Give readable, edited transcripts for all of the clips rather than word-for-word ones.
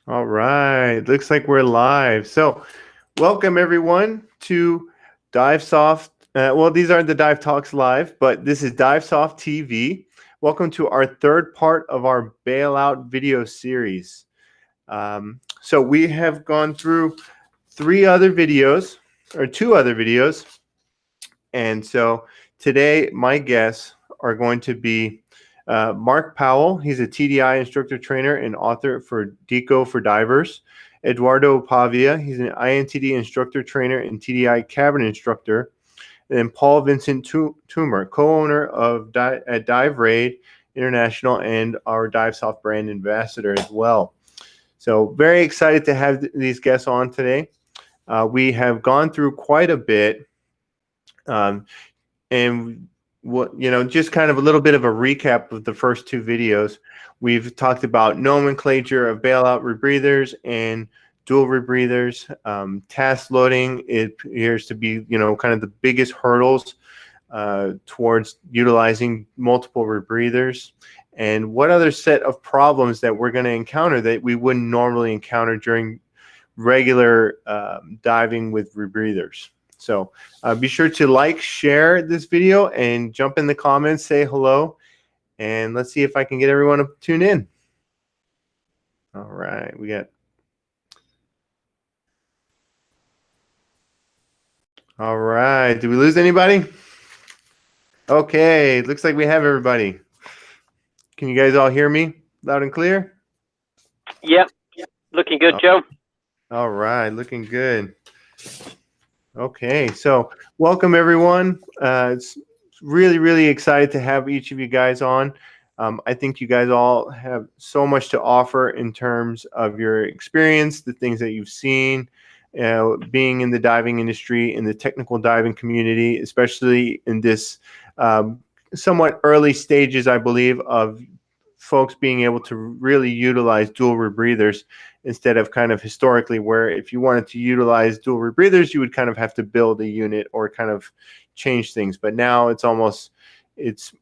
All right, looks like we're live. So, welcome everyone to Divesoft. Well, these aren't the Dive Talks live, but this is Divesoft TV. Welcome to our third part of our Bailout video series. So, we have gone through two other videos, and so today my guests are going to be Mark Powell. He's a TDI instructor trainer and author for Deco for divers. Edoardo Pavia. He's an IANTD instructor trainer and TDI Cavern instructor. And then Vincent Toomer, co-owner of Dive Raid International and our Divesoft brand ambassador as well. So very excited to have these guests on today. We have gone through quite a bit. Um, and just kind of a little bit of a recap of the first two videos. We've talked about nomenclature of bailout rebreathers and dual rebreathers. Task loading, it appears to be kind of the biggest hurdles towards utilizing multiple rebreathers, and what other set of problems that we're going to encounter that we wouldn't normally encounter during regular diving with rebreathers. So be sure to like, share this video, and jump in the comments, say hello, and let's see if I can get everyone to tune in. All right, all right. Did we lose anybody? Okay, looks like we have everybody. Can you guys all hear me loud and clear? Yep, looking good, Joe. All right, looking good. Okay, so welcome everyone. It's really, really excited to have each of you guys on. I think you guys all have so much to offer in terms of your experience, the things that you've seen, being in the diving industry, in the technical diving community, especially in this somewhat early stages, I believe, of folks being able to really utilize dual rebreathers instead of kind of historically where if you wanted to utilize dual rebreathers, you would kind of have to build a unit or kind of change things. But now it's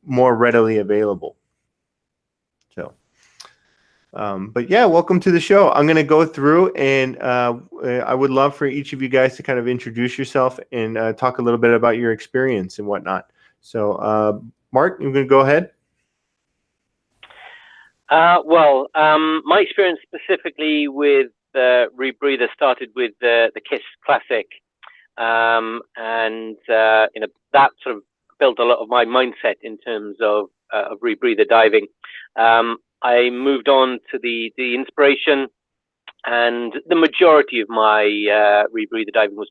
more readily available. So, but yeah, welcome to the show. I'm going to go through and I would love for each of you guys to kind of introduce yourself and talk a little bit about your experience and whatnot. So, Mark, you're going to go ahead. My experience specifically with rebreather started with the KISS Classic, and that sort of built a lot of my mindset in terms of rebreather diving. I moved on to the Inspiration, and the majority of my rebreather diving was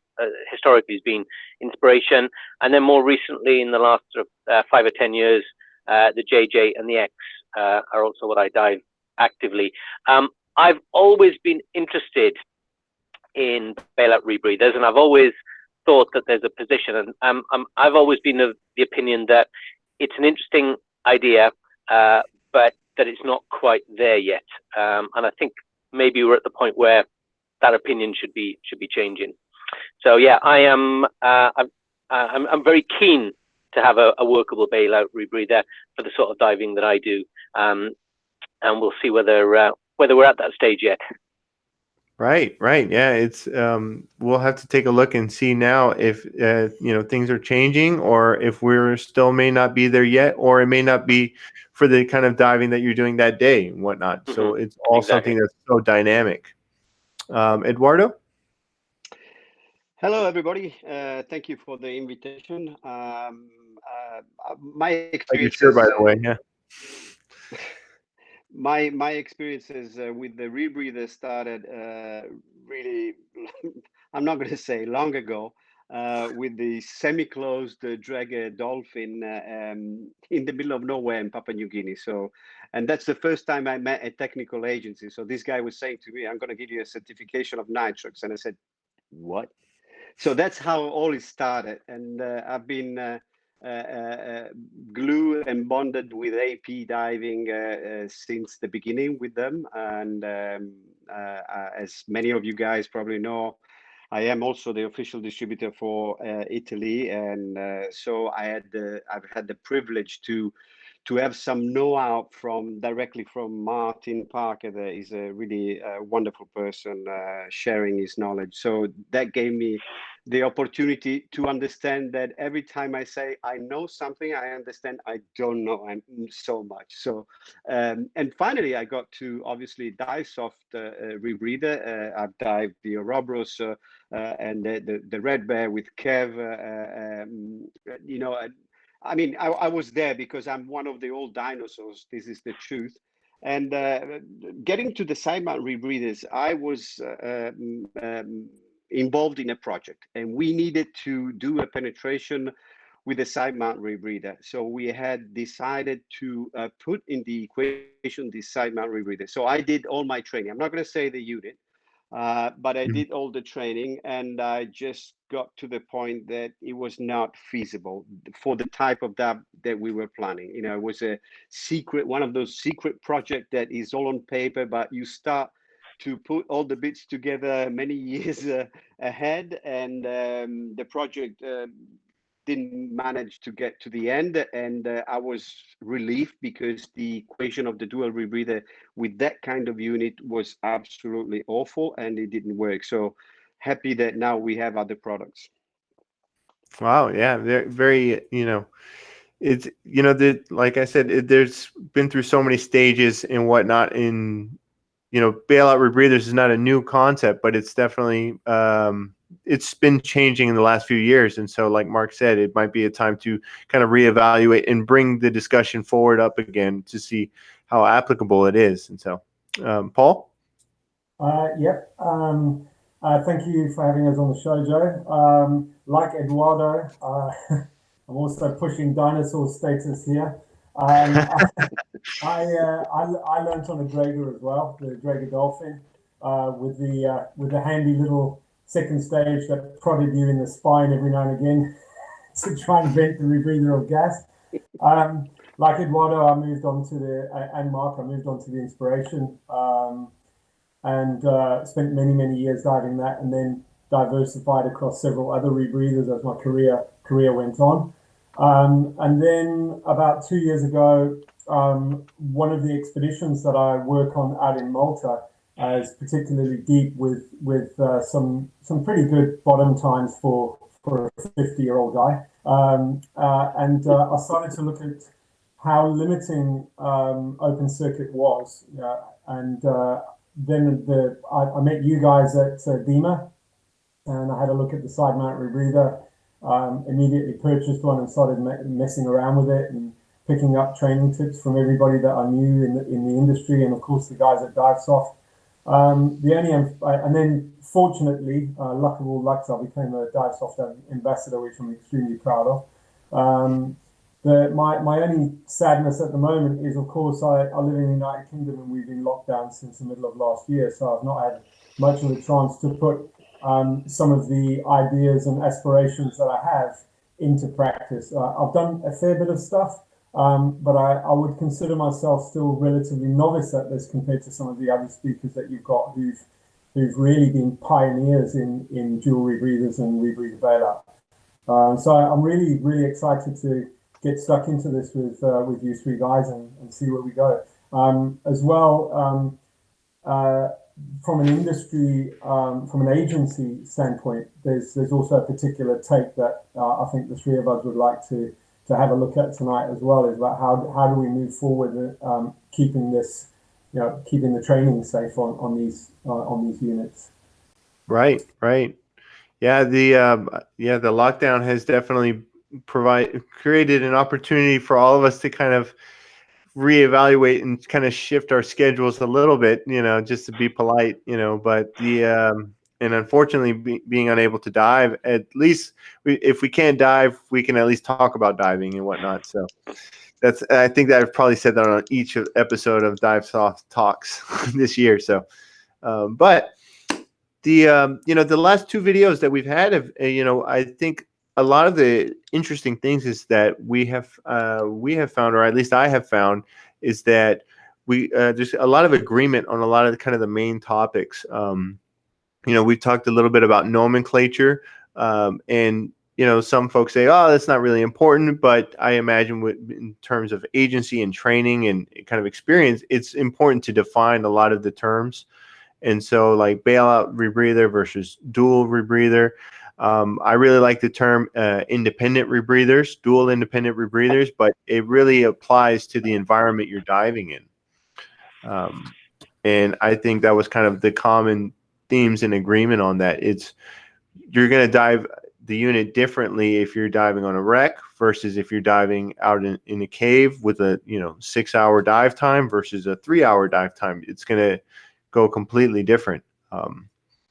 historically has been Inspiration, and then more recently in the last sort of 5 or 10 years, the JJ and the X are also what I dive actively. I've always been interested in bailout rebreathers, and I've always thought that there's a position, and I've always been of the opinion that it's an interesting idea, but that it's not quite there yet. And I think maybe we're at the point where that opinion should be changing. So yeah, I'm very keen to have a workable bailout rebreather for the sort of diving that I do, and we'll see whether we're at that stage yet. Right. Yeah, it's we'll have to take a look and see now if things are changing, or if we're still may not be there yet, or it may not be for the kind of diving that you're doing that day and whatnot. Mm-hmm. So it's all something that's so dynamic. Eduardo? Hello, everybody. Thank you for the invitation. My experience, sure, by the way, yeah. My experiences with the rebreather started really, I'm not going to say long ago, with the semi-closed drag dolphin in the middle of nowhere in Papua New Guinea. So, and that's the first time I met a technical agency. So this guy was saying to me, "I'm going to give you a certification of nitrox," and I said, "What?" So that's how all it started, and I've been glued and bonded with AP diving since the beginning with them. And as many of you guys probably know, I am also the official distributor for Italy, and so I've had the privilege to to have some know-how directly from Martin Parker, that is a really wonderful person sharing his knowledge. So that gave me the opportunity to understand that every time I say I know something, I understand I don't know so much. So and finally, I got to obviously Divesoft rebreather. I've dived the Ouroboros and the Red Bear with Kev. You know, I mean, I was there because I'm one of the old dinosaurs. This is the truth. And getting to the side mount rebreathers, I was involved in a project, and we needed to do a penetration with a side mount rebreather. So we had decided to put in the equation this side mount rebreather. So I did all my training. I'm not going to say the unit, but I did all the training, and I just got to the point that it was not feasible for the type of dive that we were planning. You know, it was a secret, one of those secret projects that is all on paper, but you start to put all the bits together many years ahead, and the project didn't manage to get to the end. And I was relieved because the equation of the dual rebreather with that kind of unit was absolutely awful and it didn't work. So happy that now we have other products. Wow. Yeah. Very, very, it's, like I said, there's been through so many stages and whatnot in, bailout rebreathers is not a new concept, but it's definitely, it's been changing in the last few years. And so, like Mark said, it might be a time to kind of reevaluate and bring the discussion forward up again to see how applicable it is. And so, Paul? Yep. Thank you for having us on the show, Joe. Like Edoardo, I'm also pushing dinosaur status here. I learned on a Drager as well, the Drager Dolphin, with the handy little second stage that prodded you in the spine every now and again to try and vent the rebreather of gas. Like Edoardo, I moved on to and Mark, I moved on to the Inspiration, and spent many years diving that, and then diversified across several other rebreathers as my career went on. And then about 2 years ago, one of the expeditions that I work on out in Malta is particularly deep with some pretty good bottom times for a 50-year-old guy. I started to look at how limiting open circuit was, and then I met you guys at DEMA, and I had a look at the side mount rebreather. Immediately purchased one and started messing around with it and picking up training tips from everybody that I knew in the industry, and of course the guys at Divesoft. And then fortunately, luck of all lucks, I became a Divesoft ambassador, which I'm extremely proud of. My only sadness at the moment is, of course, I live in the United Kingdom and we've been locked down since the middle of last year, so I've not had much of a chance to put some of the ideas and aspirations that I have into practice. I've done a fair bit of stuff, but I would consider myself still relatively novice at this compared to some of the other speakers that you've got who've really been pioneers in dual rebreathers and rebreather bailout. So I'm really excited to get stuck into this with you three guys and see where we go. As well, from an industry, from an agency standpoint, there's also a particular take that I think the three of us would like to have a look at tonight as well, is about how do we move forward, keeping this, keeping the training safe on these units. Right. Yeah, the lockdown has definitely created an opportunity for all of us to kind of reevaluate and kind of shift our schedules a little bit, just to be polite, but and unfortunately being unable to dive, at least if we can't dive, we can at least talk about diving and whatnot. So I think that I've probably said that on each episode of Divesoft Talks this year. So, but the last two videos that we've had have, I think a lot of the interesting things is that we have found, or at least I have found, is that there's a lot of agreement on a lot of the main topics. We've talked a little bit about nomenclature, and some folks say, oh, that's not really important, but I imagine in terms of agency and training and kind of experience, it's important to define a lot of the terms. And so like bailout rebreather versus dual rebreather. I really like the term independent rebreathers, dual independent rebreathers, but it really applies to the environment you're diving in. And I think that was kind of the common themes and agreement on that. You're going to dive the unit differently if you're diving on a wreck versus if you're diving out in a cave with a 6-hour dive time versus a 3-hour dive time. It's going to go completely different.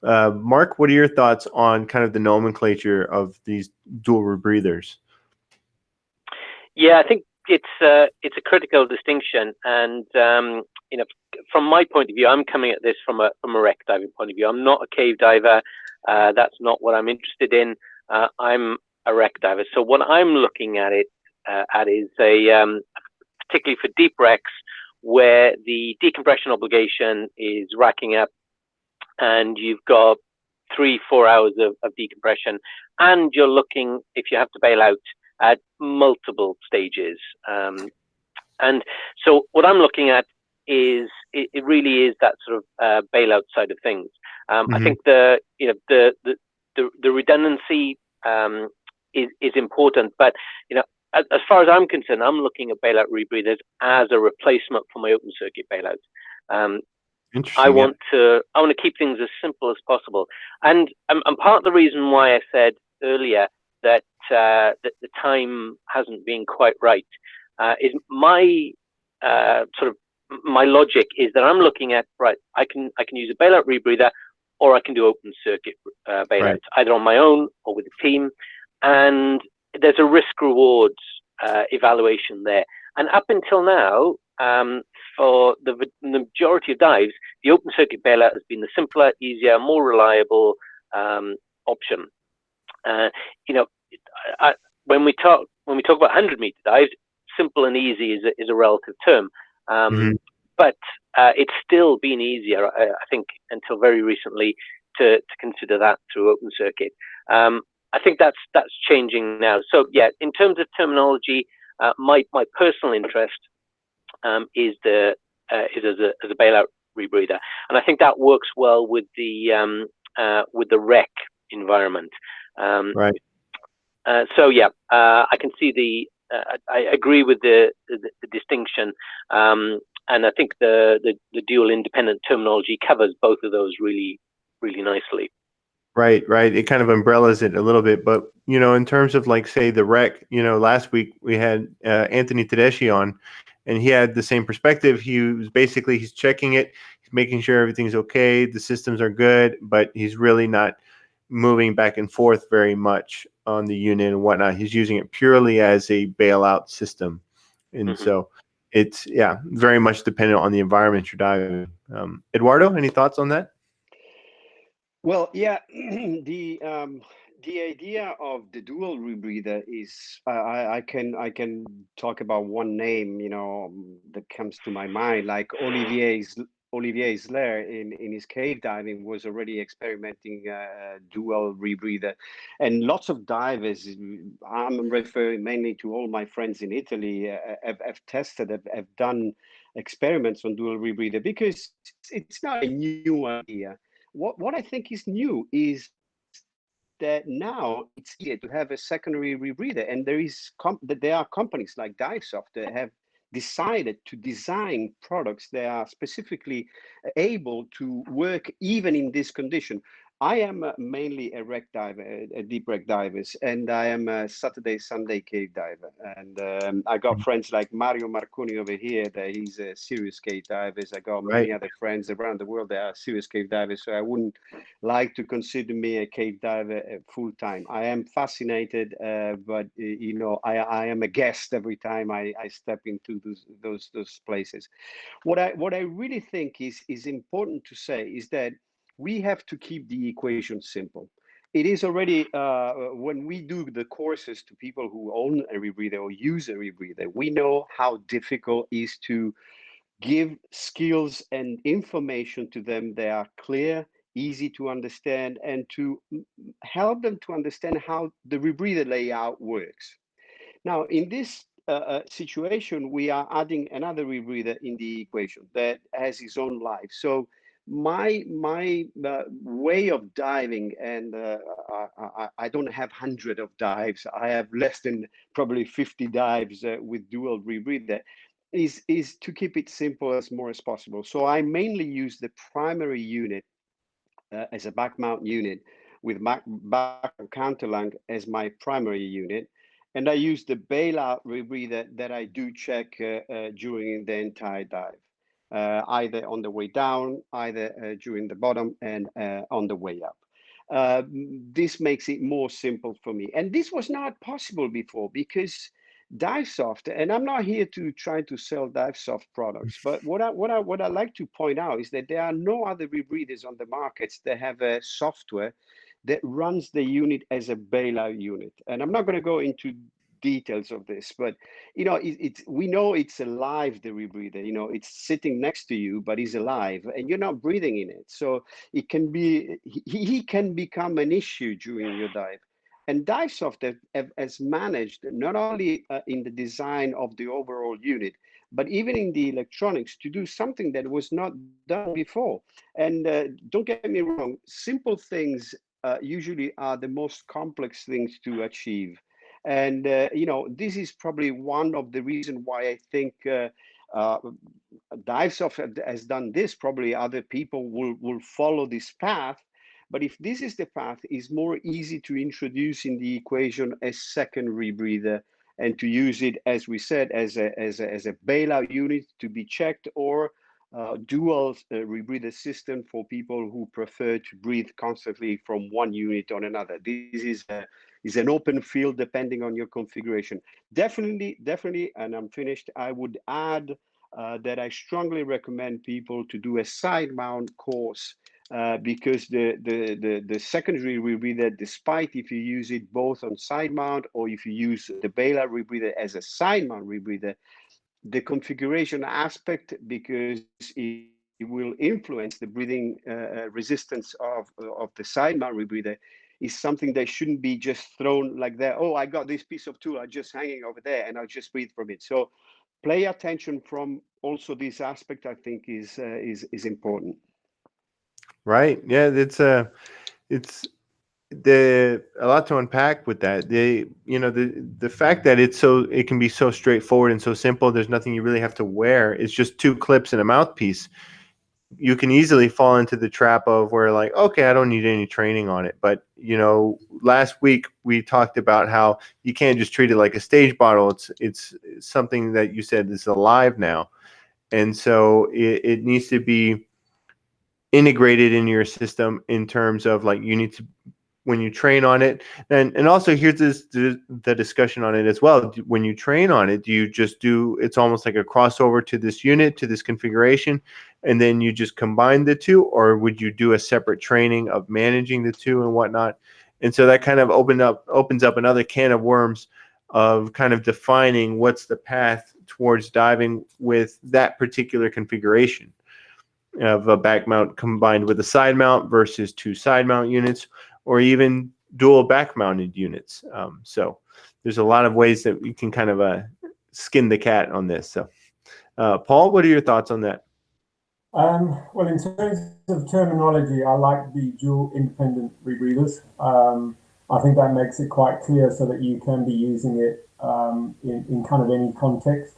Mark, what are your thoughts on kind of the nomenclature of these dual rebreathers? Yeah, I think it's a critical distinction, and from my point of view, I'm coming at this from a wreck diving point of view. I'm not a cave diver. That's not what I'm interested in. I'm a wreck diver. So what I'm looking at is particularly for deep wrecks where the decompression obligation is racking up, and you've got 3-4 hours of decompression, and you're looking, if you have to bail out, at multiple stages. And so what I'm looking at is it really is that sort of bailout side of things. I think the redundancy is important, but as far as I'm concerned, I'm looking at bailout rebreathers as a replacement for my open circuit bailout. I want to keep things as simple as possible, and part of the reason why I said earlier that the time hasn't been quite right is my my logic is that I'm looking at, right, I can use a bailout rebreather, or I can do open circuit bailouts, either on my own or with a team, and there's a risk rewards evaluation there. And up until now, for the majority of dives, the open circuit bailout has been the simpler, easier, more reliable option. When we talk about 100-meter dives, simple and easy is a relative term, but it's still been easier, I think, until very recently to consider that through open circuit. I think that's changing now. So yeah, in terms of terminology, my personal interest is as a bailout rebreather, and I think that works well with the wreck environment. So yeah, I can see I agree with the distinction, and I think the dual independent terminology covers both of those really, really nicely. Right. It kind of umbrellas it a little bit, but in terms of like say the wreck, last week we had Anthony Tedeschi on, and he had the same perspective. He's checking it, he's making sure everything's okay, the systems are good, but he's really not moving back and forth very much on the unit and whatnot. He's using it purely as a bailout system, and so it's very much dependent on the environment you're diving. Edoardo, any thoughts on that? Well, yeah, the idea of the dual rebreather is I can talk about one name that comes to my mind, like Olivier Isler in his cave diving was already experimenting dual rebreather, and lots of divers, I'm referring mainly to all my friends in Italy, have tested, have done experiments on dual rebreather, because it's not a new idea. What I think is new is that now it's easier to have a secondary rebreather, and there are companies like Divesoft that have decided to design products that are specifically able to work even in this condition. I am mainly a wreck diver, a deep wreck divers, and I am a Saturday, Sunday cave diver. And I got friends like Mario Marconi over here, that he's a serious cave diver. I got many other friends around the world that are serious cave divers. So I wouldn't like to consider me a cave diver full time. I am fascinated, but I am a guest every time I step into those places. What I really think is important to say is that we have to keep the equation simple. It is already, when we do the courses to people who own a rebreather or use a rebreather, we know how difficult it is to give skills and information to them that are clear, easy to understand, and to help them to understand how the rebreather layout works. Now, in this situation, we are adding another rebreather in the equation that has its own life. So my way of diving, and I don't have hundred of dives. I have less than probably 50 dives with dual rebreather. Is to keep it simple as more as possible. So I mainly use the primary unit as a back mount unit with back counterlung as my primary unit. And I use the bailout rebreather that I do check during the entire dive, either on the way down, either during the bottom and on the way up. This makes it more simple for me. And this was not possible before because Divesoft, and I'm not here to try to sell Divesoft products, but what I like to point out is that there are no other rebreathers on the markets that have a software that runs the unit as a bailout unit. And I'm not going to go into details of this, but we know it's alive, the rebreather. It's sitting next to you, but he's alive, and you're not breathing in it. So it can be he can become an issue during your dive. And Divesoft has managed not only in the design of the overall unit, but even in the electronics to do something that was not done before. And don't get me wrong, simple things usually are the most complex things to achieve. And this is probably one of the reasons why I think Divesoft has done this. Probably other people will follow this path. But if this is the path, it's more easy to introduce in the equation a second rebreather and to use it, as we said, as a bailout unit to be checked, or dual rebreather system for people who prefer to breathe constantly from one unit on another. This is an open field depending on your configuration. Definitely, and I'm finished. I would add that I strongly recommend people to do a side mount course because the secondary rebreather, despite if you use it both on side mount or if you use the bailout rebreather as a side mount rebreather, the configuration aspect, because it will influence the breathing resistance of the side mount rebreather, is something that shouldn't be just thrown like that. Oh, I got this piece of tool, I'm just hanging over there and I'll just breathe from it. So pay attention from also this aspect, I think is important. Right. Yeah, it's a lot to unpack with that. The fact that it can be so straightforward and so simple. There's nothing you really have to wear. It's just two clips and a mouthpiece. You can easily fall into the trap of where, like, okay, I don't need any training on it. But last week we talked about how you can't just treat it like a stage bottle. It's something that you said is alive now, and so it needs to be integrated in your system in terms of, like, you need to, when you train on it, and also here's the discussion on it as well. When you train on it, do you just do, it's almost like a crossover to this unit, to this configuration, and then you just combine the two, or would you do a separate training of managing the two and whatnot? And so that kind of opens up another can of worms of kind of defining what's the path towards diving with that particular configuration of a back mount combined with a side mount versus two side mount units, or even dual back mounted units. So there's a lot of ways that we can kind of skin the cat on this. So Paul, what are your thoughts on that? Well, in terms of terminology, I like the dual independent rebreathers. I think that makes it quite clear so that you can be using it in kind of any context.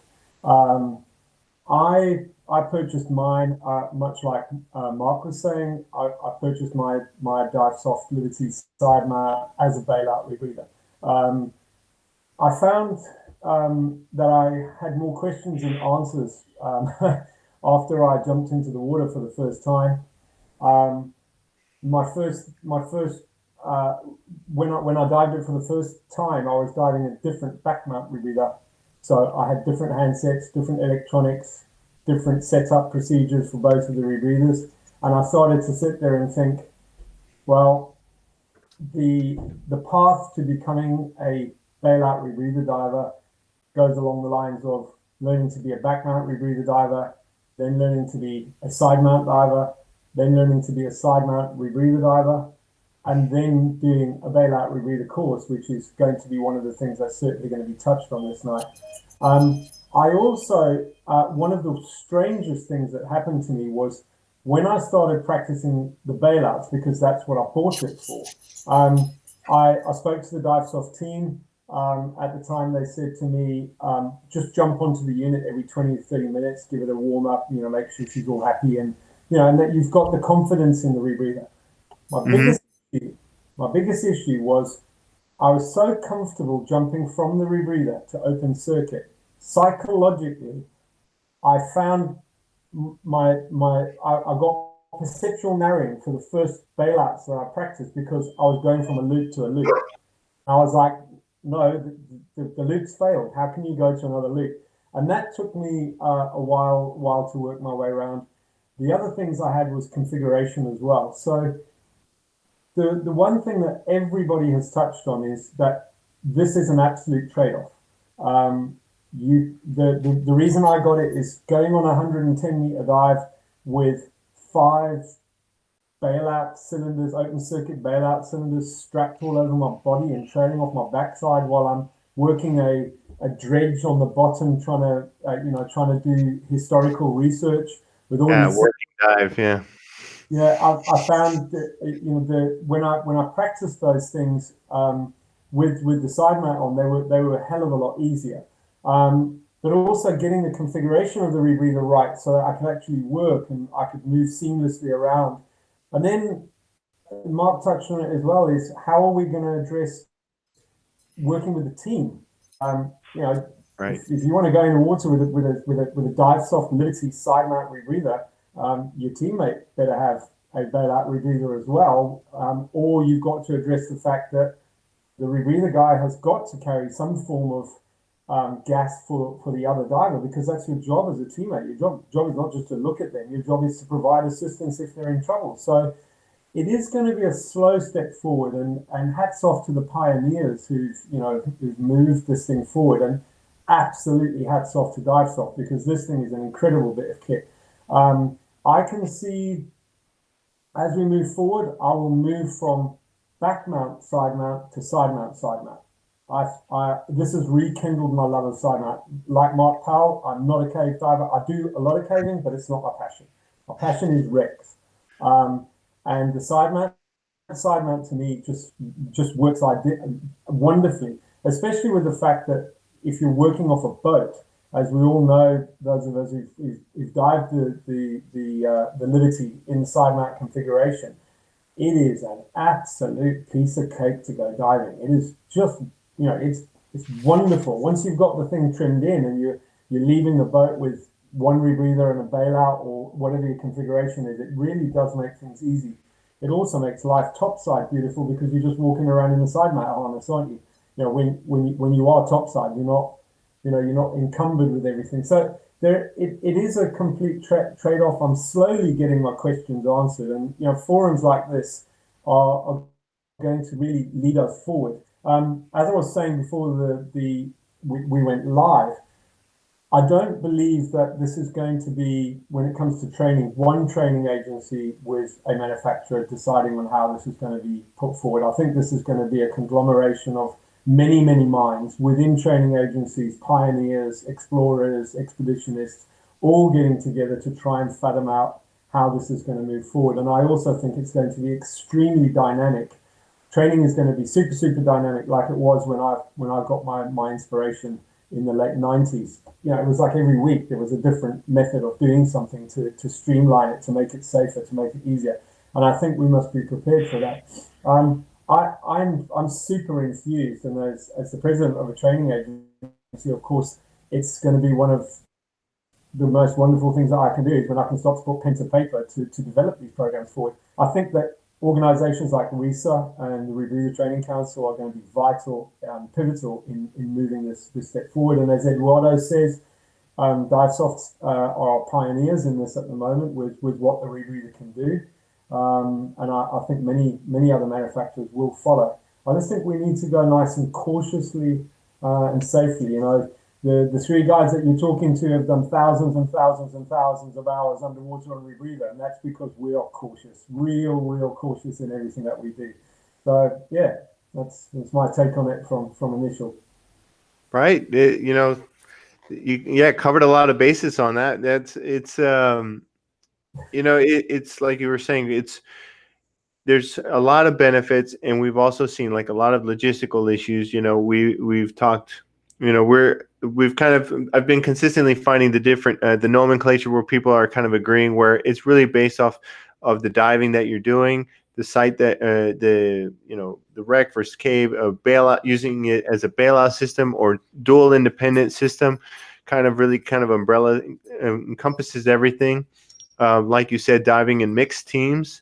I purchased mine, much like Mark was saying. I purchased my Divesoft Liberty side mount as a bailout rebreather. I found that I had more questions than answers after I jumped into the water for the first time. When I dived it for the first time, I was diving a different back mount rebreather. So I had different handsets, different electronics, different setup procedures for both of the rebreathers, and I started to sit there and think, well, the path to becoming a bailout rebreather diver goes along the lines of learning to be a back mount rebreather diver, then learning to be a side mount diver, then learning to be a side mount rebreather diver, and then doing a bailout rebreather course, which is going to be one of the things that's certainly going to be touched on this night. I also, one of the strangest things that happened to me was when I started practicing the bailouts, because that's what I bought it for. I spoke to the Divesoft team. At the time, they said to me, just jump onto the unit every 20 to 30 minutes, give it a warm up, make sure she's all happy, and and that you've got the confidence in the rebreather. My biggest issue was I was so comfortable jumping from the rebreather to open circuit. Psychologically, I found I got perceptual narrowing for the first bailouts that I practiced because I was going from a loop to a loop. I was like, no, the loop's failed. How can you go to another loop? And that took me a while to work my way around. The other things I had was configuration as well. So the one thing that everybody has touched on is that this is an absolute trade-off. The reason I got it is going on a 110-meter dive with 5 bailout cylinders, open circuit bailout cylinders strapped all over my body and trailing off my backside while I'm working a dredge on the bottom, trying to do historical research with all these working dive, yeah. Yeah, I found that when I practiced those things with the side mount on, they were a hell of a lot easier. But also getting the configuration of the rebreather right so that I could actually work and I could move seamlessly around. And then Mark touched on it as well, is how are we going to address working with the team? Right. If you want to go in the water with a Divesoft Liberty side mount rebreather, your teammate better have a bailout rebreather as well, or you've got to address the fact that the rebreather guy has got to carry some form of gas for the other diver, because that's your job as a teammate. Your job is not just to look at them. Your job is to provide assistance if they're in trouble. So it is going to be a slow step forward, and hats off to the pioneers who've moved this thing forward, and absolutely hats off to Divesoft, because this thing is an incredible bit of kit. I can see as we move forward, I will move from back mount, side mount to side mount, side mount. This has rekindled my love of side mount. Like Mark Powell, I'm not a cave diver. I do a lot of caving, but it's not my passion. My passion is wrecks. And the side mount to me just works wonderfully, especially with the fact that if you're working off a boat, as we all know, those of us who've dived the Liberty in side mount configuration, it is an absolute piece of cake to go diving. It is just, it's wonderful. Once you've got the thing trimmed in and you're leaving the boat with one rebreather and a bailout or whatever your configuration is, it really does make things easy. It also makes life topside beautiful because you're just walking around in the side mount harness, aren't you? When you are topside, you're not encumbered with everything. So it is a complete trade-off. I'm slowly getting my questions answered, and forums like this are going to really lead us forward. As I was saying before we went live, I don't believe that this is going to be, when it comes to training, one training agency with a manufacturer deciding on how this is going to be put forward. I think this is going to be a conglomeration of many, many minds within training agencies, pioneers, explorers, expeditionists, all getting together to try and fathom out how this is going to move forward. And I also think it's going to be extremely dynamic. Training is going to be super, super dynamic, like it was when I got my inspiration in the late 90s. It was like every week there was a different method of doing something to streamline it, to make it safer, to make it easier. And I think we must be prepared for that. I'm super infused, and as the president of a training agency, of course, it's going to be one of the most wonderful things that I can do is when I can stop to put pen to paper to develop these programs forward. I think that organizations like RISA and the Rebreather Training Council are going to be vital, pivotal in moving this step forward. And as Edoardo says, Divesoft are pioneers in this at the moment with what the rebreather can do. And I think many other manufacturers will follow. I just think we need to go nice and cautiously and safely. The three guys that you're talking to have done thousands and thousands and thousands of hours underwater on rebreather, and that's because we are cautious, real cautious in everything that we do. So yeah, that's my take on it from initial. Right. You covered a lot of bases on that. It's like you were saying, there's a lot of benefits, and we've also seen like a lot of logistical issues. We've talked, I've been consistently finding the different the nomenclature where people are kind of agreeing, where it's really based off of the diving that you're doing, the site that the wreck versus cave, bailout, using it as a bailout system or dual independent system, kind of umbrella encompasses everything. Like you said, diving in mixed teams.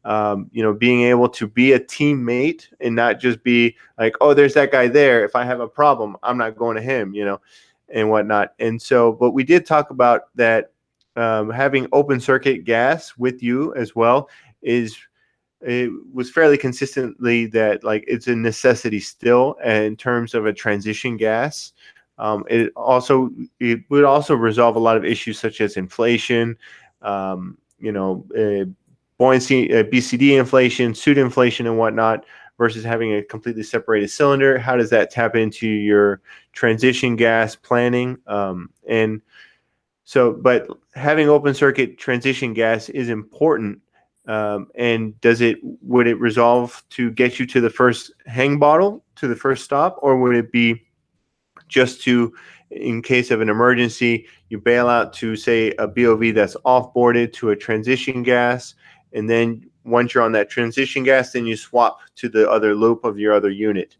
Being able to be a teammate and not just be like, oh, there's that guy there. If I have a problem, I'm not going to him, and whatnot. And so, but we did talk about that, having open circuit gas with you as well it was fairly consistently that like it's a necessity still in terms of a transition gas. It would also resolve a lot of issues such as inflation, buoyancy, BCD inflation, suit inflation, and whatnot, versus having a completely separated cylinder. How does that tap into your transition gas planning? But having open circuit transition gas is important. And would it resolve to get you to the first hang bottle, to the first stop, or would it be just to, in case of an emergency, you bail out to, say, a BOV that's off-boarded to a transition gas, and then once you're on that transition gas, then you swap to the other loop of your other unit.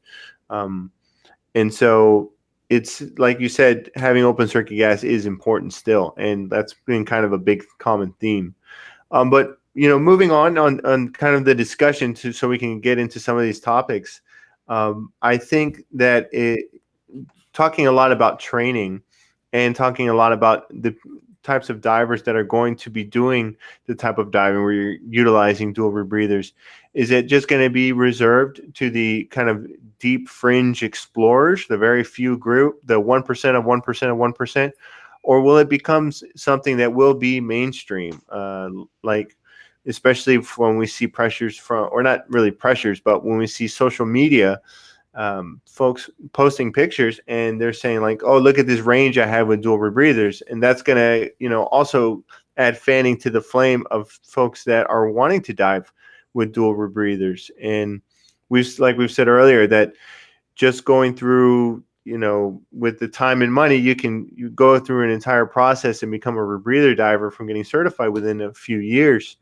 And so it's like you said, having open circuit gas is important still, and that's been kind of a big common theme. But moving on kind of the discussion so we can get into some of these topics. I think that talking a lot about training and talking a lot about the types of divers that are going to be doing the type of diving where you're utilizing dual rebreathers, is it just going to be reserved to the kind of deep fringe explorers, the very few group, the 1% of 1% of 1%, or will it become something that will be mainstream? Especially when we see pressures from, or not really pressures, but when we see social media, folks posting pictures and they're saying like, oh, look at this range I have with dual rebreathers. And that's going to, also add fanning to the flame of folks that are wanting to dive with dual rebreathers. And we've said earlier, that just going through, with the time and money, you go through an entire process and become a rebreather diver from getting certified within a few years.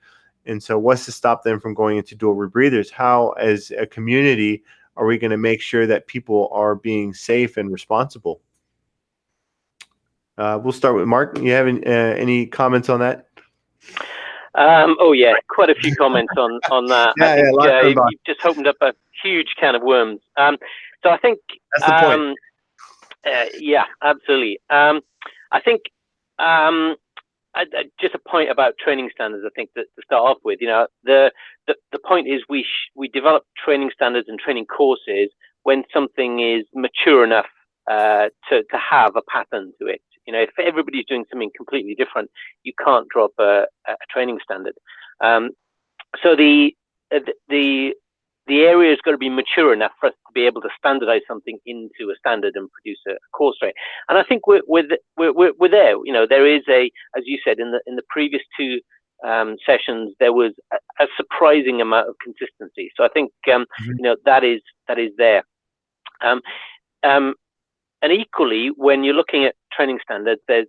And so what's to stop them from going into dual rebreathers? How, as a community, are we going to make sure that people are being safe and responsible? We'll start with Mark. You have any comments on that? Quite a few comments on that. I think you've just opened up a huge can of worms. So I think that's the point. Yeah, absolutely. I think just a point about training standards. I think that to start off with, the point is we develop training standards and training courses when something is mature enough to have a pattern to it. If everybody's doing something completely different, you can't drop a training standard. So the area is going to be mature enough for us to be able to standardize something into a standard and produce a course rate. And I think we're there. There is as you said in the previous two sessions, there was a surprising amount of consistency. So I think that is there. And equally, when you're looking at training standards, there's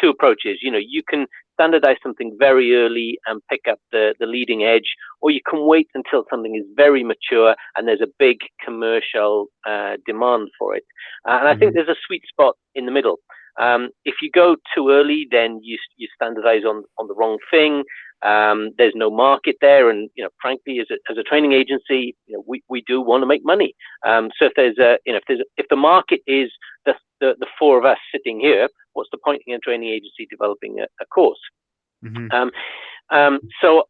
two approaches. You can standardize something very early and pick up the leading edge, or you can wait until something is very mature and there's a big commercial demand for it. And I think there's a sweet spot in the middle. If you go too early, then you standardize on the wrong thing. There's no market there, and frankly, as a training agency, we do want to make money. So if the market is the four of us sitting here, what's the point in a training agency developing a course? So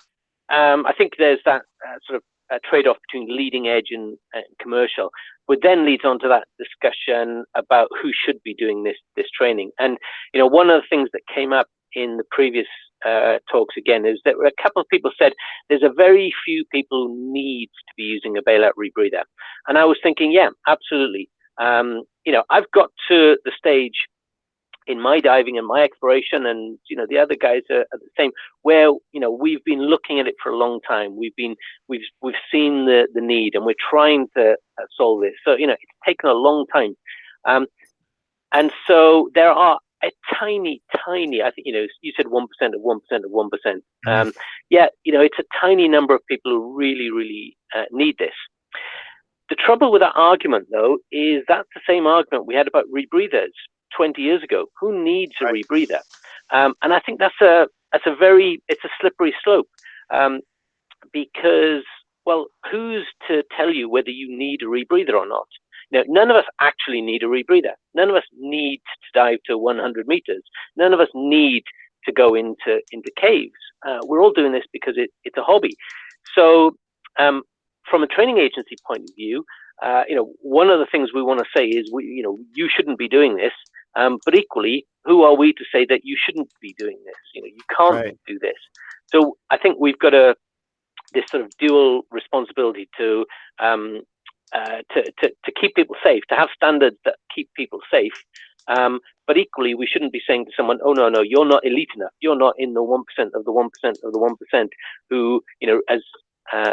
I think there's that sort of trade-off between leading edge and commercial, which then leads on to that discussion about who should be doing this training. And one of the things that came up in the previous talks again is that a couple of people said there's a very few people who need to be using a bailout rebreather, and I was thinking, yeah, absolutely. I've got to the stage in my diving and my exploration, and the other guys are the same, where we've been looking at it for a long time. We've seen the need, and we're trying to solve this. So it's taken a long time, and so there are a tiny, I think you said 1% of 1% of 1%. Yeah, it's a tiny number of people who really need this. The trouble with that argument, though, is that's the same argument we had about rebreathers 20 years ago. Who needs a rebreather? And I think it's a slippery slope, because, well, who's to tell you whether you need a rebreather or not? None of us actually need a rebreather. None of us need to dive to 100 meters. None of us need to go into caves. We're all doing this because it's a hobby. So, from a training agency point of view, one of the things we want to say is, you shouldn't be doing this. But equally, who are we to say that you shouldn't be doing this? You can't do this. So I think we've got this sort of dual responsibility to keep people safe, to have standards that keep people safe. But equally, we shouldn't be saying to someone, "Oh no, you're not elite enough. You're not in the 1% of the 1% of the 1% who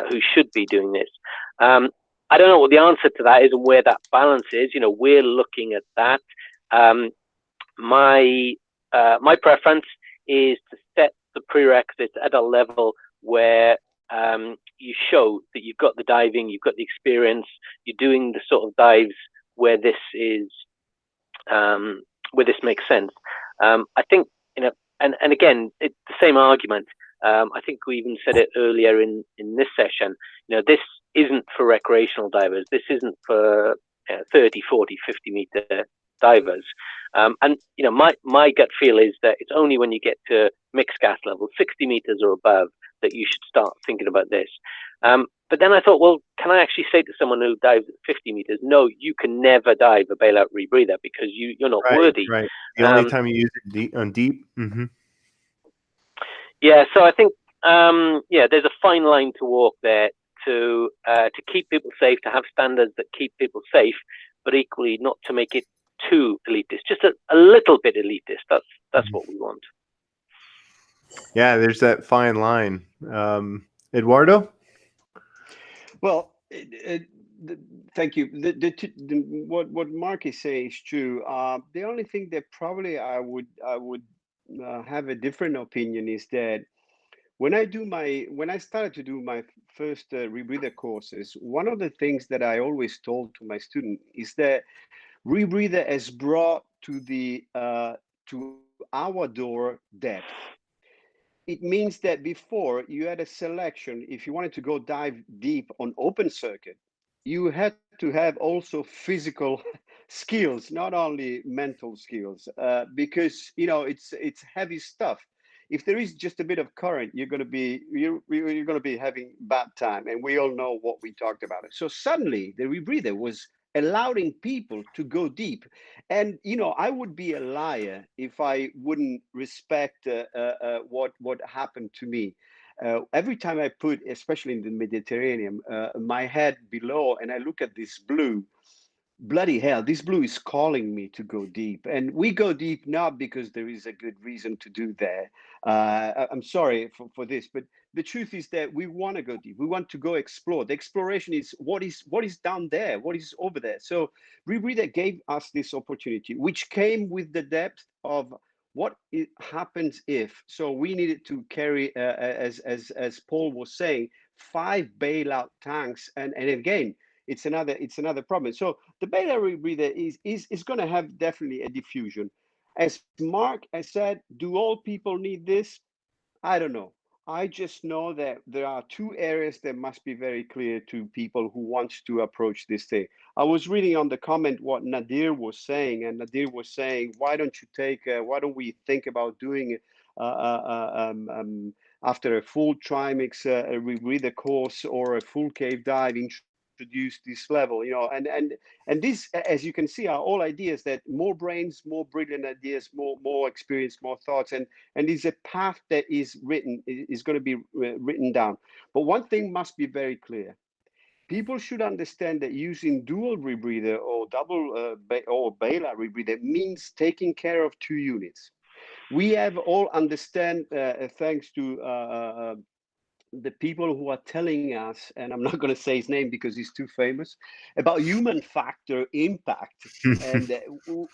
who should be doing this." I don't know what the answer to that is and where that balance is. We're looking at that. My preference is to set the prerequisites at a level where you show that you've got the diving, you've got the experience, you're doing the sort of dives where this makes sense. I think and again, it's the same argument. I think we even said it earlier in this session. This isn't for recreational divers. This isn't for 30, 40, 50 meter divers. And my gut feel is that it's only when you get to mixed gas level, 60 meters or above, that you should start thinking about this. But then I thought, well, can I actually say to someone who dives at 50 meters, no, you can never dive a bailout rebreather because you're not worthy. Right. The only time you use it on deep. Mm-hmm. Yeah. So I think, there's a fine line to walk there to keep people safe, to have standards that keep people safe, but equally not to make it too elitist, just a little bit elitist. That's what we want. Yeah, there's that fine line. Edoardo? Well, thank you. What Mark is saying is true. The only thing that probably I would have a different opinion is that when I started to do my first rebreather courses, one of the things that I always told to my student is that rebreather has brought to our door depth. It means that before you had a selection, if you wanted to go dive deep on open circuit, you had to have also physical skills, not only mental skills, because it's heavy stuff. If there is just a bit of current, you're going to be having bad time, and we all know what we talked about it. So suddenly, the rebreather was allowing people to go deep, and I would be a liar if I wouldn't respect what happened to me. Every time I put, especially in the Mediterranean, my head below, and I look at this blue. Bloody hell, this blue is calling me to go deep. And we go deep not because there is a good reason to do that. I'm sorry for this, but the truth is that we want to go deep. We want to go explore. The exploration is what is down there, what is over there. So rebreather gave us this opportunity, which came with the depth of what happens if. So we needed to carry, as Paul was saying, 5 bailout tanks. And again, it's another problem. So the bailout rebreather is going to have definitely a diffusion. As Mark has said, do all people need this? I don't know. I just know that there are 2 areas that must be very clear to people who want to approach this thing. I was reading on the comment what Nadir was saying, and Nadir was saying, why don't we think about doing after a full trimix rebreather course or a full cave dive, introduce this level, and these, as you can see, are all ideas that more brains, more brilliant ideas, more experience, more thoughts, and is a path that is going to be written down. But one thing must be very clear: people should understand that using dual rebreather or double or bailout rebreather means taking care of two units. We have all understand, thanks to the people who are telling us, and I'm not going to say his name because he's too famous, about human factor impact. And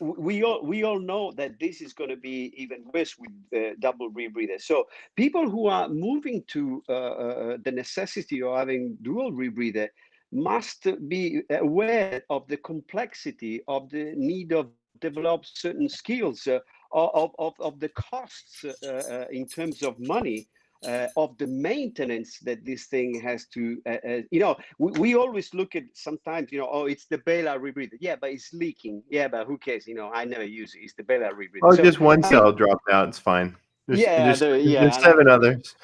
we all know that this is going to be even worse with double rebreather. So people who are moving to the necessity of having dual rebreather must be aware of the complexity, of the need of develop certain skills, of the costs in terms of money, of the maintenance that this thing has to, we always look at sometimes, oh, it's the bailout rebreather. Yeah, but it's leaking. Yeah, but who cares? I never use it. It's the bailout rebreather. Oh, so, just one cell dropped out. It's fine. There's 7 others.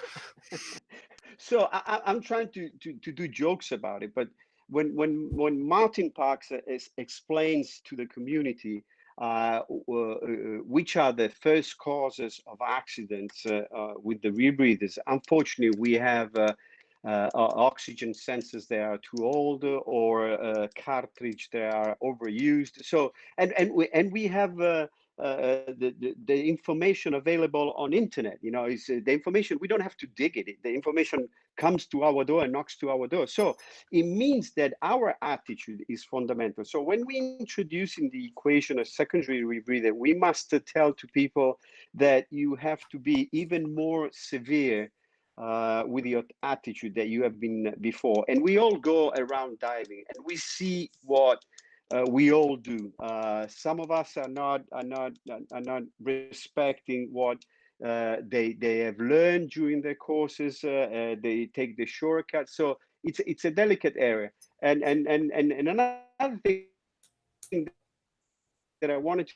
So I'm trying to do jokes about it, but when Martin Parks explains to the community which are the first causes of accidents with the rebreathers, unfortunately, we have oxygen sensors that are too old, or cartridge that are overused. So and we have the information available on internet. Is the information, we don't have to dig it. The information comes to our door and knocks to our door. So it means that our attitude is fundamental. So when we introduce in the equation a secondary rebreather, we must tell to people that you have to be even more severe with your attitude that you have been before. And we all go around diving and we see what we all do. Some of us are not respecting what they have learned during their courses. They take the shortcut. So it's a delicate area. And another thing that I wanted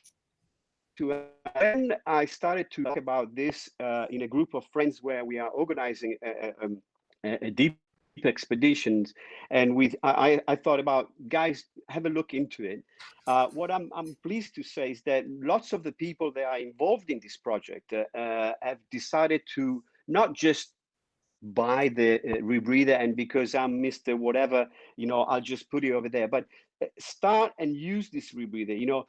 to add, when I started to talk about this in a group of friends where we are organizing a deep expeditions, and I thought about, guys, have a look into it. What I'm pleased to say is that lots of the people that are involved in this project have decided to not just buy the rebreather, and because I'm Mr. Whatever, I'll just put it over there. But start and use this rebreather.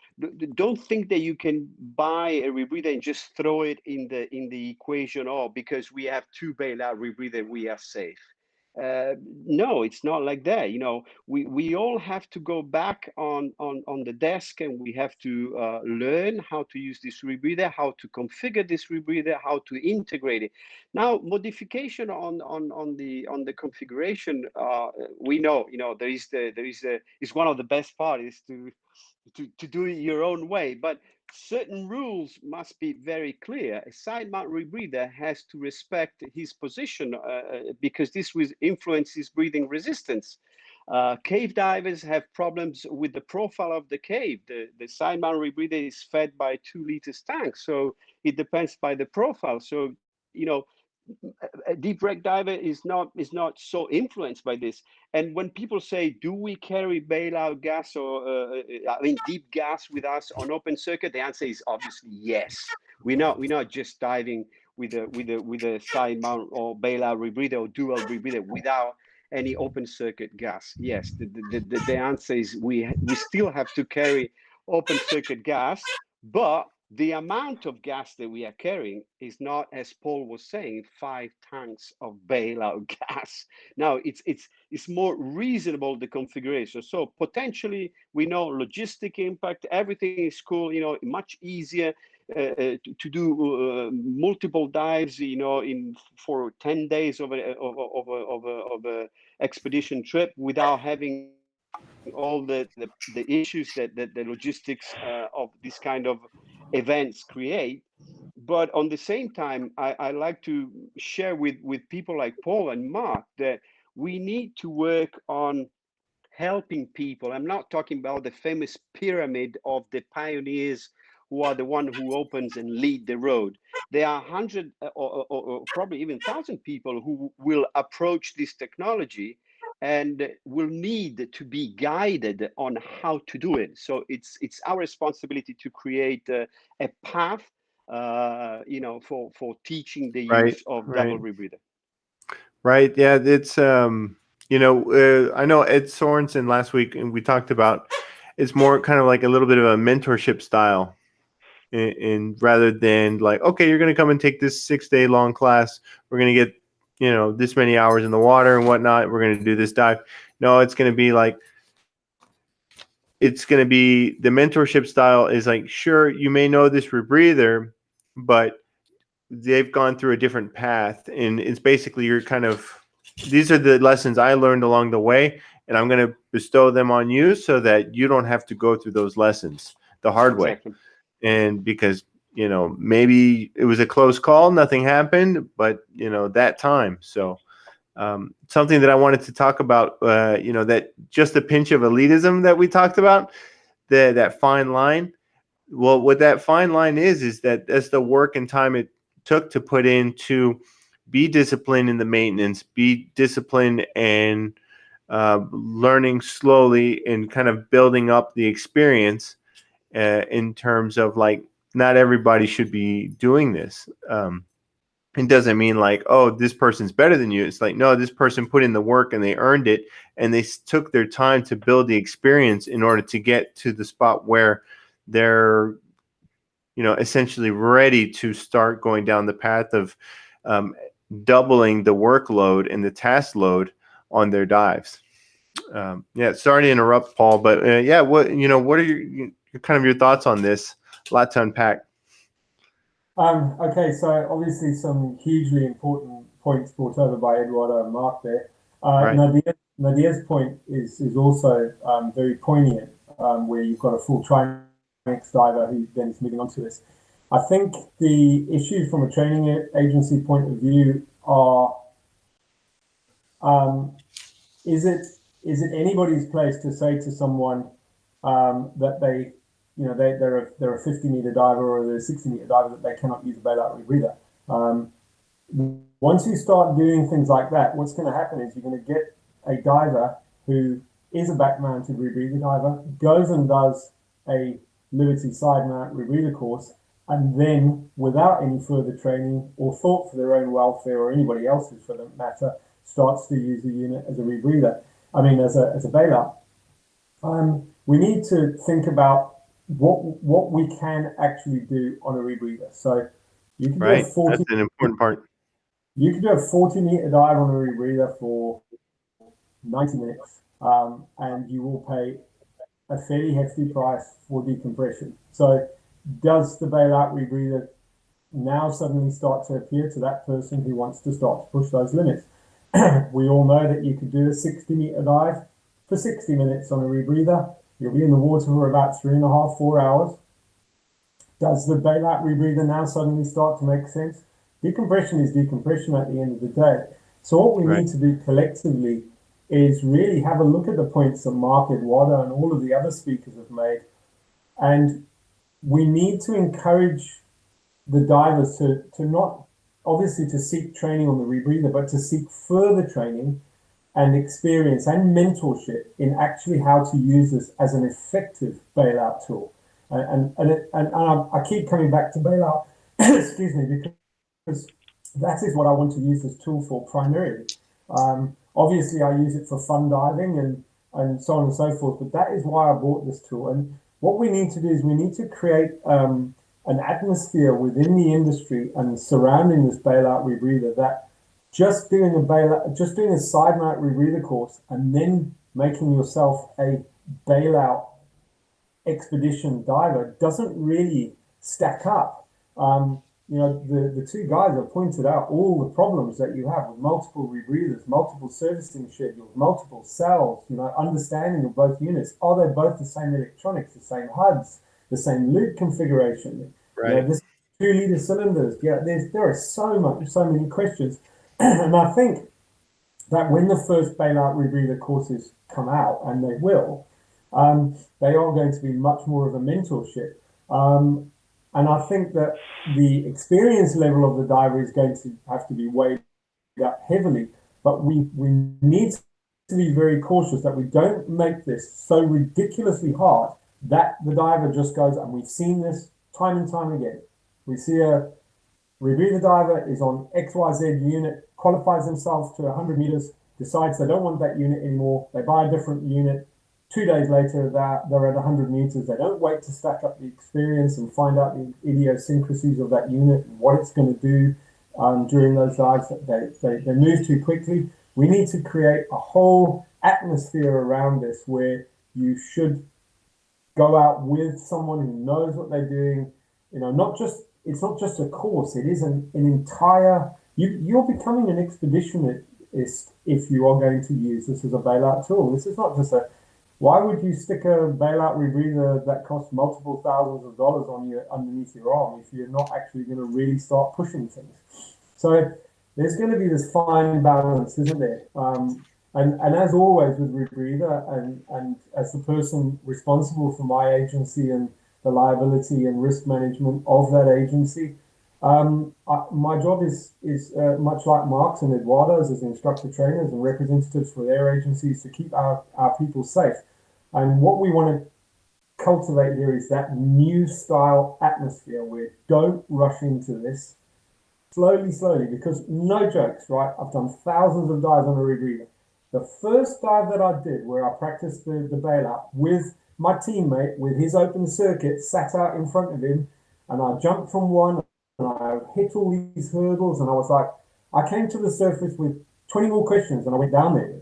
Don't think that you can buy a rebreather and just throw it in the equation. Oh, because we have 2 bailout rebreather, we are safe. No, it's not like that. We all have to go back on the desk, and we have to learn how to use this rebreather, how to configure this rebreather, how to integrate it. Now, modification on the configuration, we know, it's one of the best parts is to do it your own way, but certain rules must be very clear. A side mount rebreather has to respect his position because this will influence his breathing resistance. Cave divers have problems with the profile of the cave. The side mount rebreather is fed by 2 liters tank, so it depends by the profile. So a deep wreck diver is not so influenced by this. And when people say, do we carry bailout gas or deep gas with us on open circuit, the answer is obviously yes. We're not just diving with a side mount or bailout rebreather or dual rebreather without any open circuit gas. Yes, the answer is we still have to carry open circuit gas, but the amount of gas that we are carrying is not, as Paul was saying, 5 tanks of bailout gas. Now it's more reasonable, the configuration. So potentially we know logistic impact, everything is cool, much easier to do multiple dives, for 10 days of a expedition trip without having all the issues that the logistics of this kind of events create. But on the same time, I like to share with people like Paul and Mark that we need to work on helping people. I'm not talking about the famous pyramid of the pioneers who are the one who opens and lead the road. There are 100 or probably even 1,000 people who will approach this technology and will need to be guided on how to do it. So it's our responsibility to create a path, for teaching the Right, use of right. double rebreather. Right. Yeah. It's I know Ed Sorensen last week, and we talked about it's more kind of like a little bit of a mentorship style, in rather than like, okay, you're going to come and take this 6-day long class. We're going to get this many hours in the water and whatnot. We're going to do this dive. No, it's going to be like the mentorship style is like, sure, you may know this rebreather, but they've gone through a different path, and it's basically these are the lessons I learned along the way, and I'm going to bestow them on you so that you don't have to go through those lessons the hard way. Exactly. And because maybe it was a close call, nothing happened, but that time. So something that I wanted to talk about, that just a pinch of elitism that we talked about, that fine line. Well, what that fine line is that that's the work and time it took to put in to be disciplined in the maintenance, be disciplined and learning slowly and kind of building up the experience in terms of like, not everybody should be doing this. It doesn't mean like, oh, this person's better than you. It's like, no, this person put in the work and they earned it, and they took their time to build the experience in order to get to the spot where they're essentially ready to start going down the path of doubling the workload and the task load on their dives. Sorry to interrupt, Paul, but what are your thoughts on this? A lot to unpack. Okay, so obviously some hugely important points brought over by Edoardo and Mark there. Right. Nadia's point is also very poignant, where you've got a full Trimax diver who then is moving on to this. I think the issues from a training agency point of view are, is it anybody's place to say to someone that they're a 50-meter diver or they're a 60-meter diver that they cannot use a bailout rebreather? Once you start doing things like that, what's going to happen is you're going to get a diver who is a back-mounted rebreather diver, goes and does a Liberty side mount rebreather course, and then, without any further training or thought for their own welfare or anybody else's for that matter, starts to use the unit as a rebreather. I mean, as a bailout. We need to think about what we can actually do on a rebreather. So you can do a 40. That's an important part. You can do a 40-meter dive on a rebreather for 90 minutes, and you will pay a fairly hefty price for decompression. So does the bailout rebreather now suddenly start to appear to that person who wants to start to push those limits? We all know that you could do a 60-meter dive for 60 minutes on a rebreather. You'll be in the water for about 3.5, 4 hours. Does the bailout rebreather now suddenly start to make sense? Decompression is decompression at the end of the day. So what we need to do collectively is really have a look at the points that Mark, Edoardo, and all of the other speakers have made. And we need to encourage the divers to not, obviously, to seek training on the rebreather, but to seek further training and experience and mentorship in actually how to use this as an effective bailout tool. And I keep coming back to bailout, excuse me, because that is what I want to use this tool for primarily. Obviously, I use it for fun diving and so on and so forth, but that is why I bought this tool. And what we need to do is we need to create an atmosphere within the industry and surrounding this bailout rebreather that just doing a side mount rebreather course and then making yourself a bailout expedition diver doesn't really stack up. The two guys have pointed out all the problems that you have with multiple rebreathers, multiple servicing schedules, multiple cells, understanding of both units. Are they both the same electronics, the same HUDs, the same loop configuration? Right. This 2-liter cylinders. There are so many questions. And I think that when the first bailout rebreather courses come out, and they will, they are going to be much more of a mentorship. And I think that the experience level of the diver is going to have to be weighed up heavily, but we need to be very cautious that we don't make this so ridiculously hard that the diver just goes, and we've seen this time and time again. We see a rebreather diver is on XYZ unit, qualifies themselves to 100 meters, decides they don't want that unit anymore, they buy a different unit. 2 days later, they're at 100 meters. They don't wait to stack up the experience and find out the idiosyncrasies of that unit and what it's going to do during those dives. They move too quickly. We need to create a whole atmosphere around this where you should go out with someone who knows what they're doing. You know, it's not just a course. It is an entire. You're becoming an expeditionist if you are going to use this as a bailout tool. This is not just a. Why would you stick a bailout rebreather that costs multiple thousands of dollars on you underneath your arm if you're not actually going to really start pushing things? So there's going to be this fine balance, isn't there? And as always with rebreather, and as the person responsible for my agency and the liability and risk management of that agency, my job is much like Mark's and Edoardo's as instructor trainers and representatives for their agencies to keep our people safe. And what we want to cultivate here is that new style atmosphere where don't rush into this. Slowly, because no jokes, right? I've done thousands of dives on a rebreather. The first dive that I did where I practiced the bailout with my teammate with his open circuit sat out in front of him, and I jumped from one and I hit all these hurdles, and I was like, I came to the surface with 20 more questions and I went down there.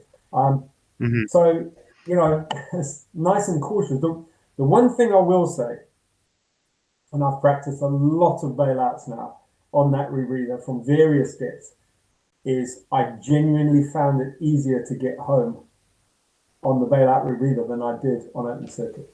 So, you know, it's nice and cautious. The one thing I will say, and I've practiced a lot of bailouts now on that rebreather from various depths, is I genuinely found it easier to get home on the bailout rebreather than I did on open circuit.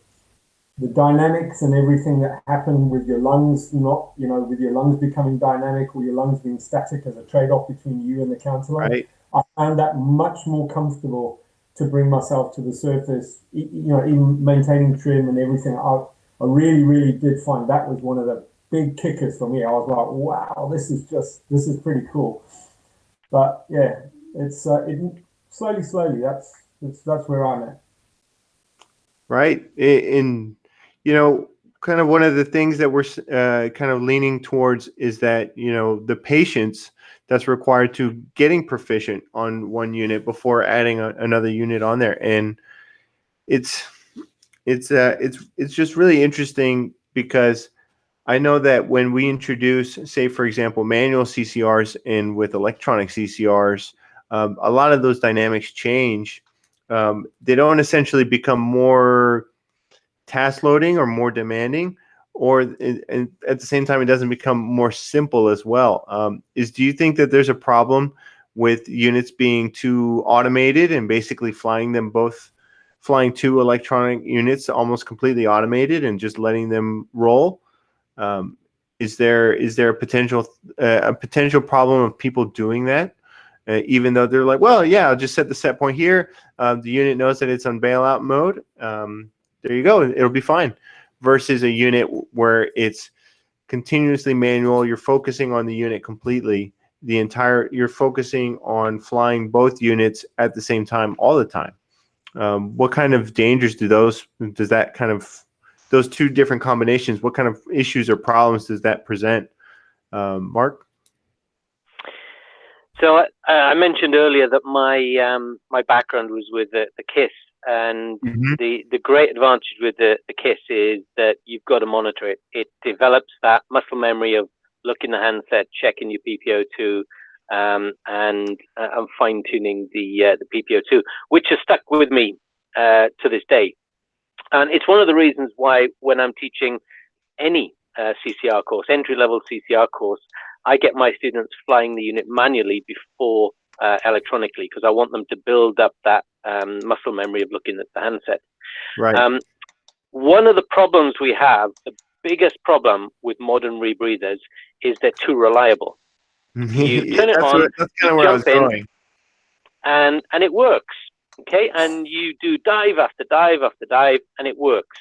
The dynamics and everything that happened with your lungs, with your lungs becoming dynamic or your lungs being static as a trade-off between you and the counterline, right. I found that much more comfortable to bring myself to the surface, even maintaining trim and everything. I really, really did find that was one of the big kickers for me. I was like, wow, this is pretty cool. But yeah, it's slowly. That's where I'm at. Right. Kind of one of the things that we're kind of leaning towards is that, the patience that's required to getting proficient on one unit before adding another unit on there. And it's just really interesting because I know that when we introduce, say, for example, manual CCRs in with electronic CCRs, a lot of those dynamics change. They don't essentially become more task loading or more demanding, and at the same time, it doesn't become more simple as well. Do you think that there's a problem with units being too automated and basically flying two electronic units almost completely automated and just letting them roll? Is there a potential problem of people doing that, even though they're like, well, yeah, I'll just set the set point here. The unit knows that it's on bailout mode. There you go. It'll be fine. Versus a unit where it's continuously manual. You're focusing on the unit completely. You're focusing on flying both units at the same time all the time. What kind of dangers those two different combinations, what kind of issues or problems does that present? Mark? So I mentioned earlier that my background was with the KISS, and the great advantage with the KISS is that you've got to monitor it. It develops that muscle memory of looking the handset, checking your PPO2, and fine-tuning the PPO2, which has stuck with me to this day. And it's one of the reasons why when I'm teaching any CCR course, entry-level CCR course, I get my students flying the unit manually before electronically, because I want them to build up that muscle memory of looking at the handset. Right. One of the problems we have, the biggest problem with modern rebreathers, is they're too reliable. You turn it on, that's kind of where I was going. And it works. Okay, and you do dive after dive after dive, and it works.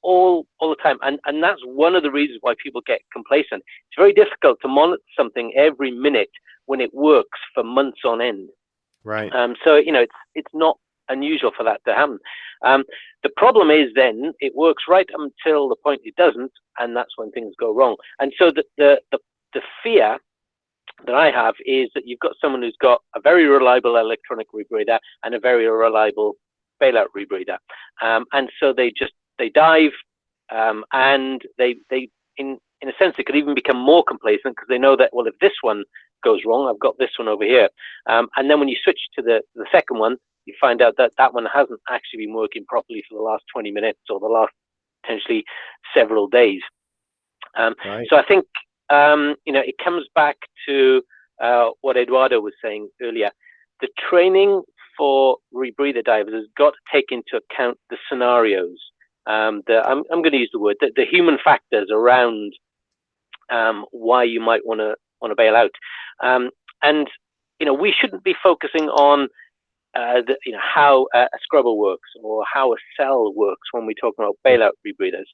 all the time. And that's one of the reasons why people get complacent. It's very difficult to monitor something every minute when it works for months on end. Right. So, it's not unusual for that to happen. The problem is then it works right until the point it doesn't, and that's when things go wrong. And so the fear that I have is that you've got someone who's got a very reliable electronic rebreather and a very reliable bailout rebreather. And so they dive, and they in a sense, they could even become more complacent because they know that, well, if this one goes wrong, I've got this one over here. And then when you switch to the second one, you find out that that one hasn't actually been working properly for the last 20 minutes or the last potentially several days. Right. So I think, it comes back to what Edoardo was saying earlier. The training for rebreather divers has got to take into account the scenarios. I'm going to use the word, the human factors around why you might want to bail out. And we shouldn't be focusing on how a scrubber works or how a cell works when we talk about bailout rebreathers.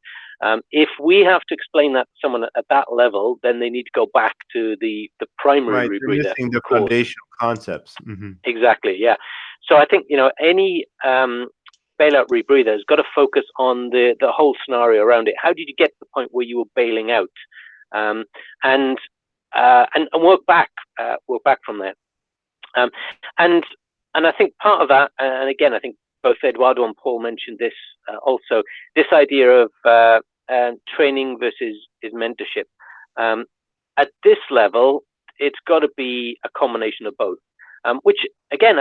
If we have to explain that to someone at that level, then they need to go back to the primary rebreather. They're missing the foundational concepts. Mm-hmm. Exactly, yeah. So I think any bailout rebreather has got to focus on the whole scenario around it. How did you get to the point where you were bailing out, and work back from there. And I think part of that, and again, I think both Edoardo and Paul mentioned this also, this idea of training versus mentorship. At this level, it's got to be a combination of both, which again,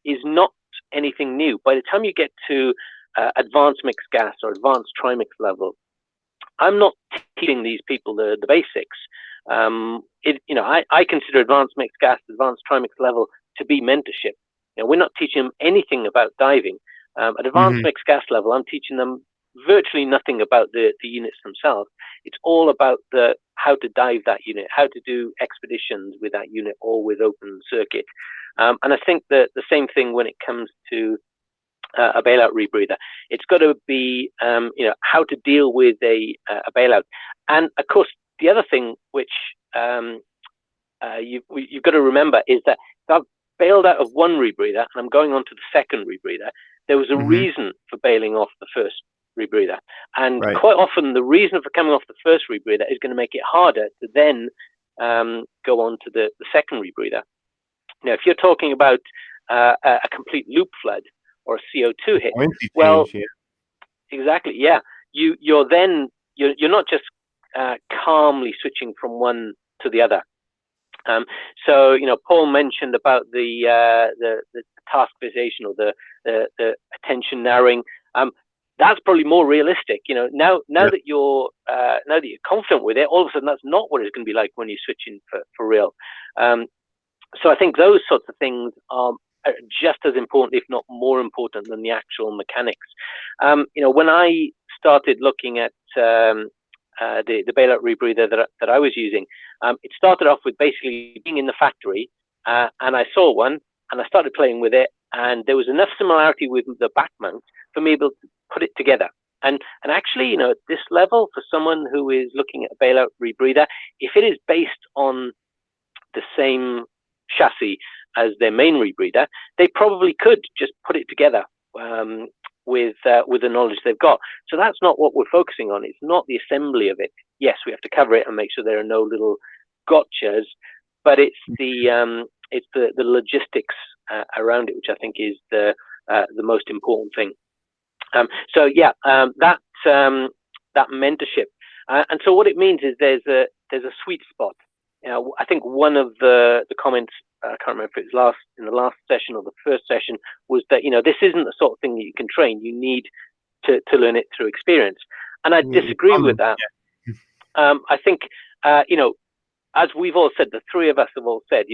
is not anything new. By the time you get to advanced mixed gas or advanced trimix level, I'm not teaching these people the basics. I consider advanced mixed gas, advanced trimix level to be mentorship. We're not teaching them anything about diving. At advanced mixed gas level, I'm teaching them virtually nothing about the units themselves. It's all about how to dive that unit, how to do expeditions with that unit or with open circuit. And I think that the same thing when it comes to a bailout rebreather. It's got to be, how to deal with a bailout. And of course, the other thing which you've got to remember is that I've bailed out of one rebreather and I'm going on to the second rebreather. There was a reason for bailing off the first rebreather. And quite often the reason for coming off the first rebreather is going to make it harder to then go on to the second rebreather. Now, if you're talking about a complete loop flood or a CO2 hit, exactly, yeah. You're not just calmly switching from one to the other. So Paul mentioned about the task visualization or the attention narrowing. That's probably more realistic. Now that you're confident with it, all of a sudden that's not what it's going to be like when you're switching for real. So I think those sorts of things are just as important, if not more important, than the actual mechanics. When I started looking at the bailout rebreather that I was using, it started off with basically being in the factory, and I saw one and I started playing with it, and there was enough similarity with the back mount for me to be able to put it together. And actually, at this level, for someone who is looking at a bailout rebreather, if it is based on the same chassis as their main rebreather, they probably could just put it together with the knowledge they've got. So that's not what we're focusing on. It's not the assembly of it. Yes, we have to cover it and make sure there are no little gotchas, but it's the logistics around it, which I think is the most important thing. That mentorship, and so what it means is there's a sweet spot. I think one of the comments, I can't remember if it was in the last session or the first session, was that this isn't the sort of thing that you can train. You need to learn it through experience, and I disagree with that. Yeah. I think as we've all said, the three of us have all said,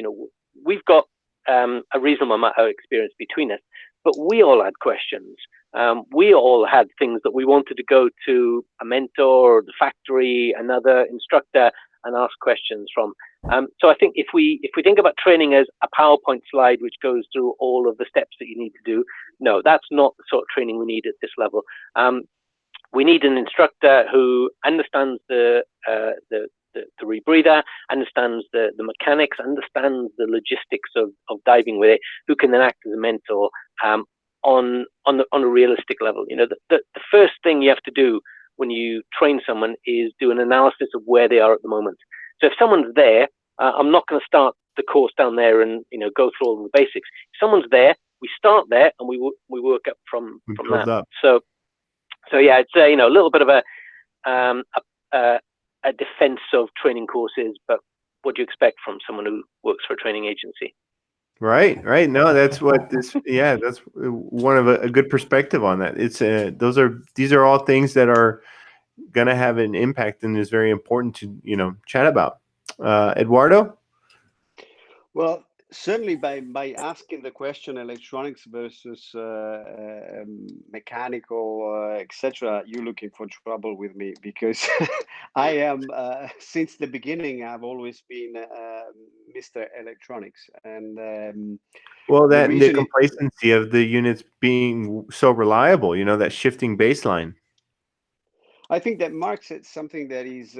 we've got a reasonable amount of experience between us, but we all had questions. We all had things that we wanted to go to a mentor, the factory, another instructor, and ask questions from. So I think if we think about training as a PowerPoint slide which goes through all of the steps that you need to do, no, that's not the sort of training we need at this level. we need an instructor who understands the rebreather, understands the mechanics, understands the logistics of diving with it, who can then act as a mentor on a realistic level. You know, the first thing you have to do when you train someone is do an analysis of where they are at the moment. So if someone's there, I'm not going to start the course down there and, you know, go through all the basics. If someone's there, we start there and we work up from that. Up. So yeah, it's a little bit of a defense of training courses, but what do you expect from someone who works for a training agency? Right. No, that's what this. Yeah, that's one of a good perspective on that. It's these are all things that are going to have an impact and is very important to chat about. Edoardo. Well, certainly by asking the question electronics versus mechanical, etc., you're looking for trouble with me, because I am since the beginning I've always been Mr. Electronics, and well, that the reason complacency of the units being so reliable, that shifting baseline. I think that Mark said something that is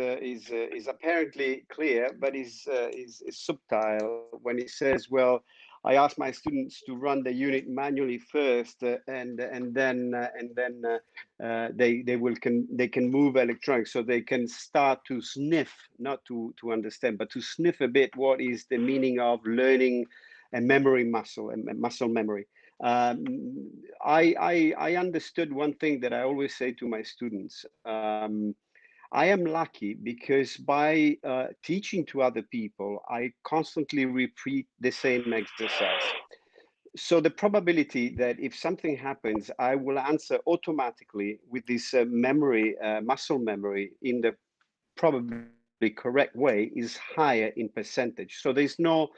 apparently clear, but is subtle when he says, "Well, I ask my students to run the unit manually first, and then they can move electronics, so they can start to sniff, not to understand, but to sniff a bit what is the meaning of learning a memory muscle and muscle memory." I understood one thing that I always say to my students. I am lucky because by teaching to other people, I constantly repeat the same exercise. So the probability that if something happens, I will answer automatically with this memory, muscle memory, in the probably correct way is higher in percentage. So there's no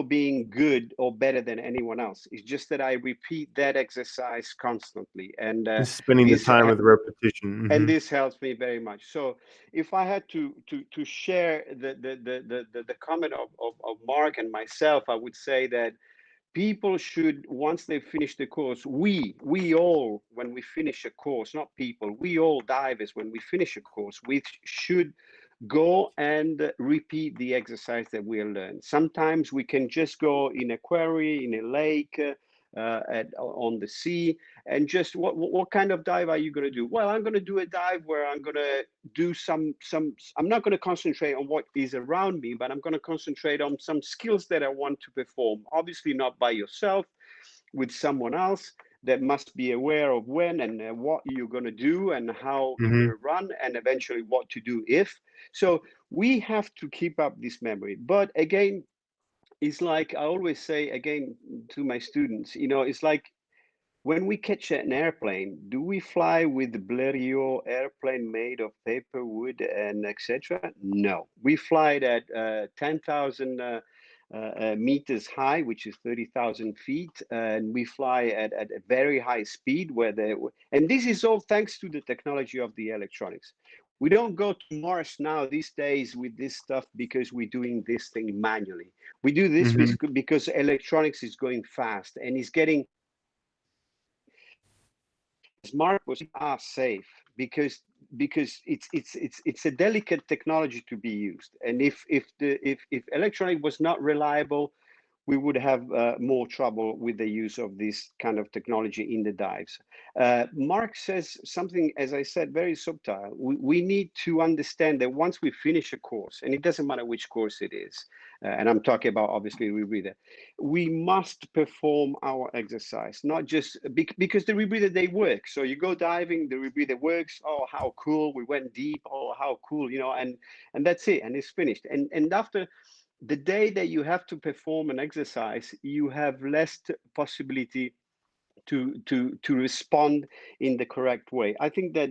being good or better than anyone else. It's just that I repeat that exercise constantly, and spending the time with the repetition. and this helps me very much. So if I had to share the comment of Mark and myself, I would say that people should, once they finish the course, we all, when we finish a course, not people, we all divers, when we finish a course, we should go and repeat the exercise that we learned. Sometimes we can just go in a quarry, in a lake, on the sea, and just what kind of dive are you going to do? Well, I'm going to do a dive where I'm going to do some I'm not going to concentrate on what is around me, but I'm going to concentrate on some skills that I want to perform. Obviously not by yourself, with someone else that must be aware of when and what you're going to do and how you're going to run, and eventually what to do if. So we have to keep up this memory. But again, it's like I always say again to my students, it's like when we catch an airplane, do we fly with the Blériot airplane made of paper, wood, and etc.? No, we fly it at 10,000 meters high, which is 30,000 feet, and we fly at a very high speed. And this is all thanks to the technology of the electronics. We don't go to Mars now these days with this stuff because we're doing this thing manually. We do this because electronics is going fast and is getting, Mark was, are safe because it's a delicate technology to be used, and if electronic was not reliable, we would have more trouble with the use of this kind of technology in the dives. Mark says something, as I said, very subtle. We need to understand that once we finish a course, and it doesn't matter which course it is, and I'm talking about obviously rebreather, we must perform our exercise, not just because the rebreather, they work. So you go diving, the rebreather works. Oh, how cool, we went deep. Oh, how cool, and that's it, and it's finished. And after the day that you have to perform an exercise, you have less possibility to respond in the correct way. I think that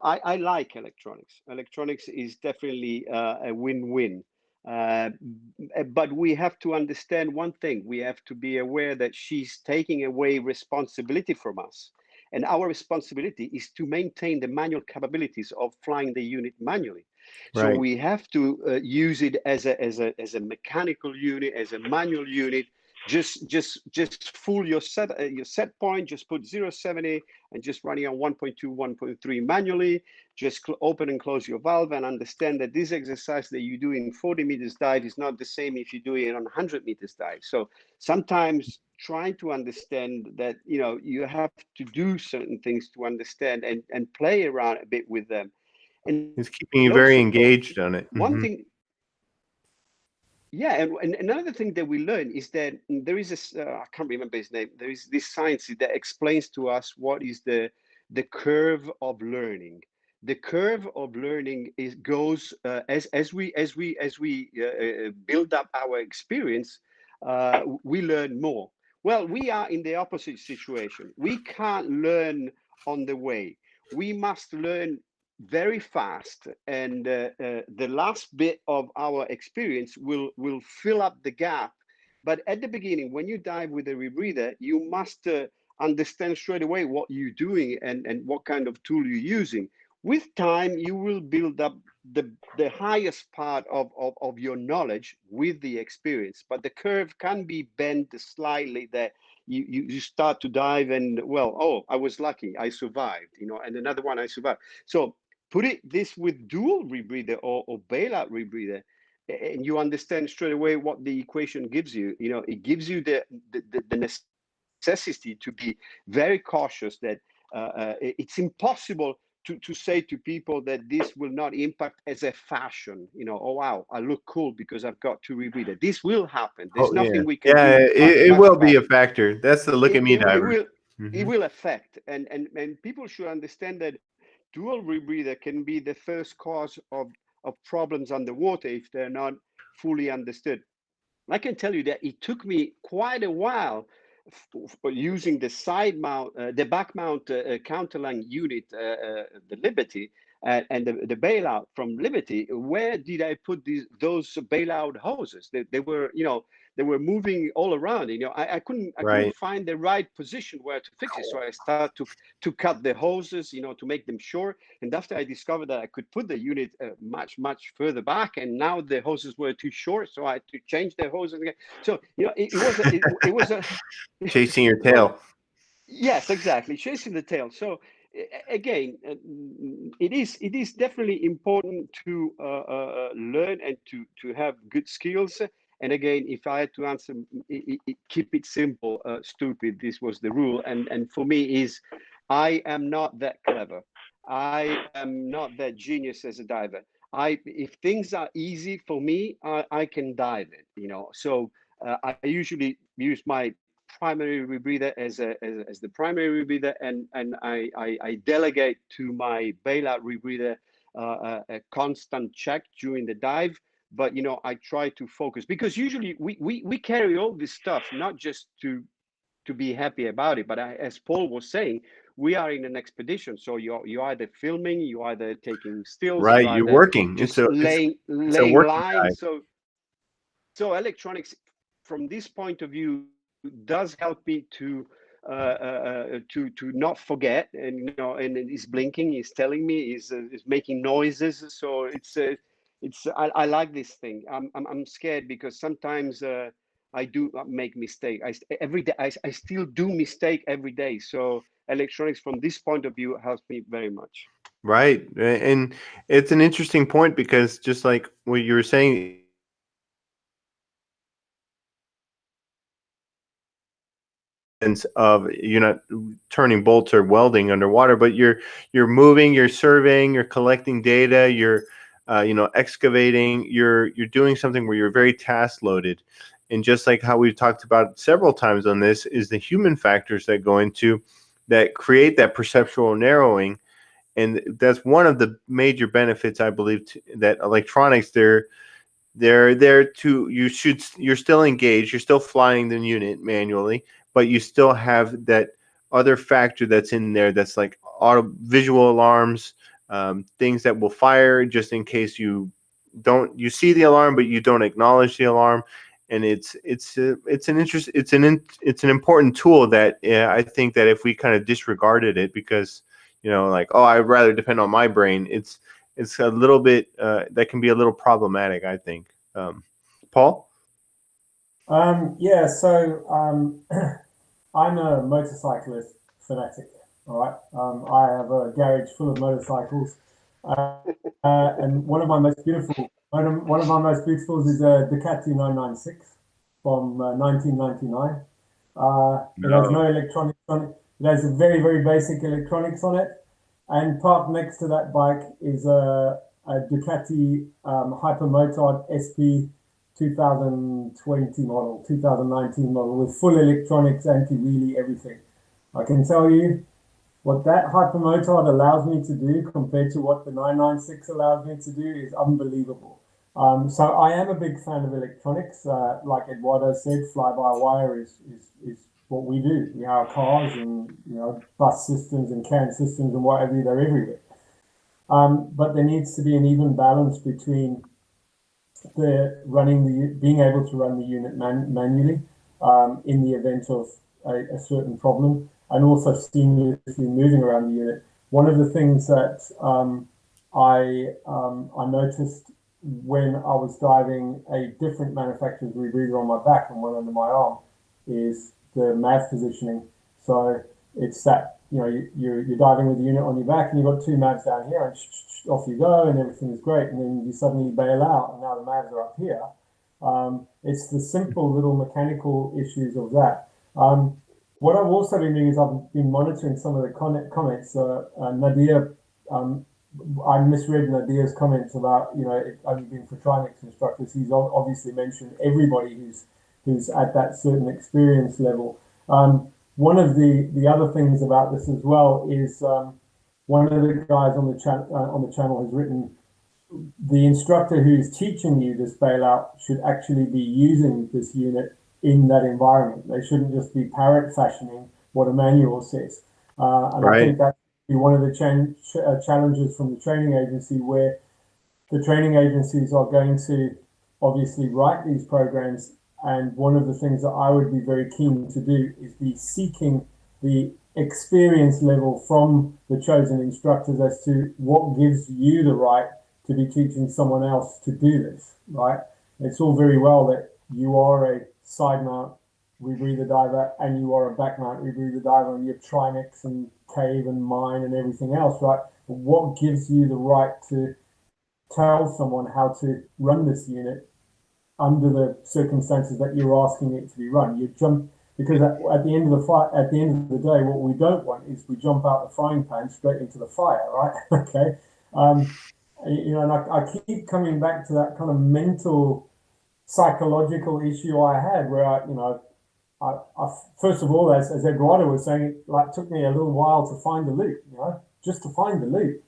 I like electronics. Electronics is definitely a win-win. But we have to understand one thing. We have to be aware that she's taking away responsibility from us. And our responsibility is to maintain the manual capabilities of flying the unit manually. So we have to use it as a mechanical unit, as a manual unit, just fool your set point, just put 070 and just running on 1.2, 1.3 manually, just open and close your valve, and understand that this exercise that you do in 40 meters dive is not the same if you do it on 100 meters dive. So sometimes trying to understand that, you know, you have to do certain things to understand and play around a bit with them. And It's keeping you very engaged on it. One thing, yeah, and another thing that we learn is that there is this, I can't remember his name, there is this science that explains to us what is the curve of learning. The curve of learning goes as we build up our experience, we learn more. Well, we are in the opposite situation. We can't learn on the way. We must learn very fast, and the last bit of our experience will fill up the gap. But at the beginning, when you dive with a rebreather, you must understand straight away what you're doing and what kind of tool you're using. With time, you will build up the highest part of your knowledge with the experience, but the curve can be bent slightly, that you start to dive and, well, oh, I was lucky, I survived, you know, and another one I survived. So put it this with dual rebreather or bailout rebreather, and you understand straight away what the equation gives you. You know, it gives you the necessity to be very cautious that it's impossible to say to people that this will not impact as a fashion. You know, oh wow, I look cool because I've got two rebreather. This will happen. There's nothing we can do. It will be a factor. That's the look at me diver. It will affect, and people should understand that dual rebreather can be the first cause of problems underwater if they're not fully understood. I can tell you that it took me quite a while for using the side mount, the back mount counterline unit, the Liberty, and the bailout from Liberty. Where did I put those bailout hoses? They were, you know, they were moving all around. You know, I couldn't find the right position where to fix it. So I started to cut the hoses, you know, to make them short. And after I discovered that I could put the unit much further back, and now the hoses were too short, so I had to change the hoses again. So, you know, it was a chasing your tail. Yes, exactly, chasing the tail. So again, it is definitely important to learn and to have good skills. And again, if I had to answer, keep it simple, stupid. This was the rule. And for me is, I am not that clever. I am not that genius as a diver. If things are easy for me, I can dive it. You know, so I usually use my primary rebreather as the primary rebreather, and I delegate to my bailout rebreather a constant check during the dive. But you know, I try to focus, because usually we carry all this stuff not just to be happy about it, but as Paul was saying, we are in an expedition, so you're either filming, you're either taking stills, right, you're working, just it's laying lines. So electronics from this point of view does help me to not forget, and you know, and it's blinking, it's telling me, is making noises. So it's I like this thing. I'm scared because sometimes I do make mistake. Every day I still do mistake every day. So electronics from this point of view helps me very much. Right, and it's an interesting point, because just like what you were saying, of you're not turning bolts or welding underwater, but you're moving, you're surveying, you're collecting data, you're excavating, you're doing something where you're very task loaded. And just like how we've talked about several times on this, is the human factors that go into that, create that perceptual narrowing. And that's one of the major benefits, I believe, that electronics, they're there to, you're still engaged, you're still flying the unit manually, but you still have that other factor that's in there, that's like auto visual alarms, things that will fire just in case you see the alarm but you don't acknowledge the alarm. And it's an important tool that I think that if we kind of disregarded it, because like, oh, I'd rather depend on my brain, it's a little bit that can be a little problematic, I think. Paul? Yeah, so I'm a motorcyclist fanatic. All right, I have a garage full of motorcycles, and one of my most beautiful is a Ducati 996 from 1999. It has no electronics on it. It has a very, very basic electronics on it. And parked next to that bike is a Ducati Hypermotard SP 2020 model, 2019 model with full electronics, anti-wheelie, everything. I can tell you what that Hypermotard allows me to do compared to what the 996 allows me to do is unbelievable. So I am a big fan of electronics. Like Edoardo said, fly-by-wire is what we do. We have cars and bus systems and CAN systems and whatever, they're everywhere. But there needs to be an even balance between being able to run the unit manually in the event of a certain problem, and also seamlessly moving around the unit. One of the things that I noticed when I was diving a different manufacturer's rebreather on my back and one under my arm is the MAV positioning. So it's that you're diving with the unit on your back and you've got two MAVs down here and off you go and everything is great, and then you suddenly bail out and now the MAVs are up here. It's the simple little mechanical issues of that. What I've also been doing is I've been monitoring some of the comments. Nadia, I misread Nadia's comments about it only being for Trinex instructors. He's obviously mentioned everybody who's at that certain experience level. One of the other things about this as well is one of the guys on the channel has written, the instructor who's teaching you this bailout should actually be using this unit in that environment. They shouldn't just be parrot fashioning what a manual says. And right. I think that's one of the challenges from the training agency, where the training agencies are going to obviously write these programs. And one of the things that I would be very keen to do is be seeking the experience level from the chosen instructors as to what gives you the right to be teaching someone else to do this, right? It's all very well that you are a side mount rebreather diver and you are a back mount rebreather diver and you're Trinex and Cave and Mine and everything else, right? But what gives you the right to tell someone how to run this unit under the circumstances that you're asking it to be run? You jump, because at the end of the day, what we don't want is we jump out the frying pan straight into the fire, right? Okay. And I keep coming back to that kind of mental, psychological issue I had, where I first of all, as Edoardo was saying, it took me a little while to find the loop, just to find the loop.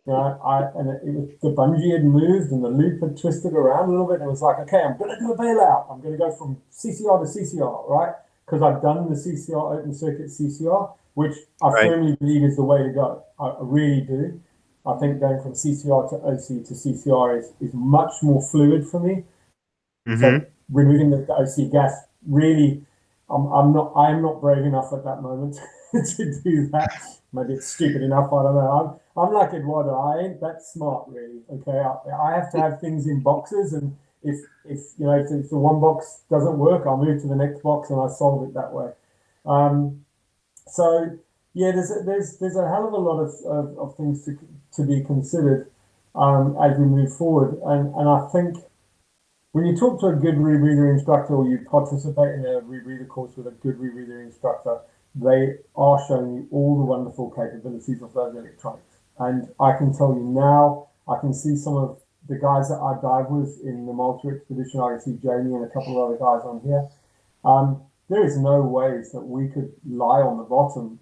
It was the bungee had moved and the loop had twisted around a little bit. And it was like, okay, I'm going to do a bailout. I'm going to go from CCR to CCR, right? Because I've done the CCR, open circuit CCR, which I firmly believe is the way to go. I really do. I think going from CCR to OC to CCR is much more fluid for me. Mm-hmm. So removing the OC gas, really, I'm not brave enough at that moment to do that. Maybe it's stupid enough, I don't know. I'm like Edoardo, I ain't that smart, really. Okay, I have to have things in boxes, and if the one box doesn't work, I'll move to the next box and I solve it that way. So yeah, there's a hell of a lot of things to be considered as we move forward, and I think when you talk to a good rebreather instructor, or you participate in a rebreather course with a good rebreather instructor, they are showing you all the wonderful capabilities of those electronics. And I can tell you now, I can see some of the guys that I dive with in the Malta expedition. I can see Jamie and a couple of other guys on here. There is no ways that we could lie on the bottom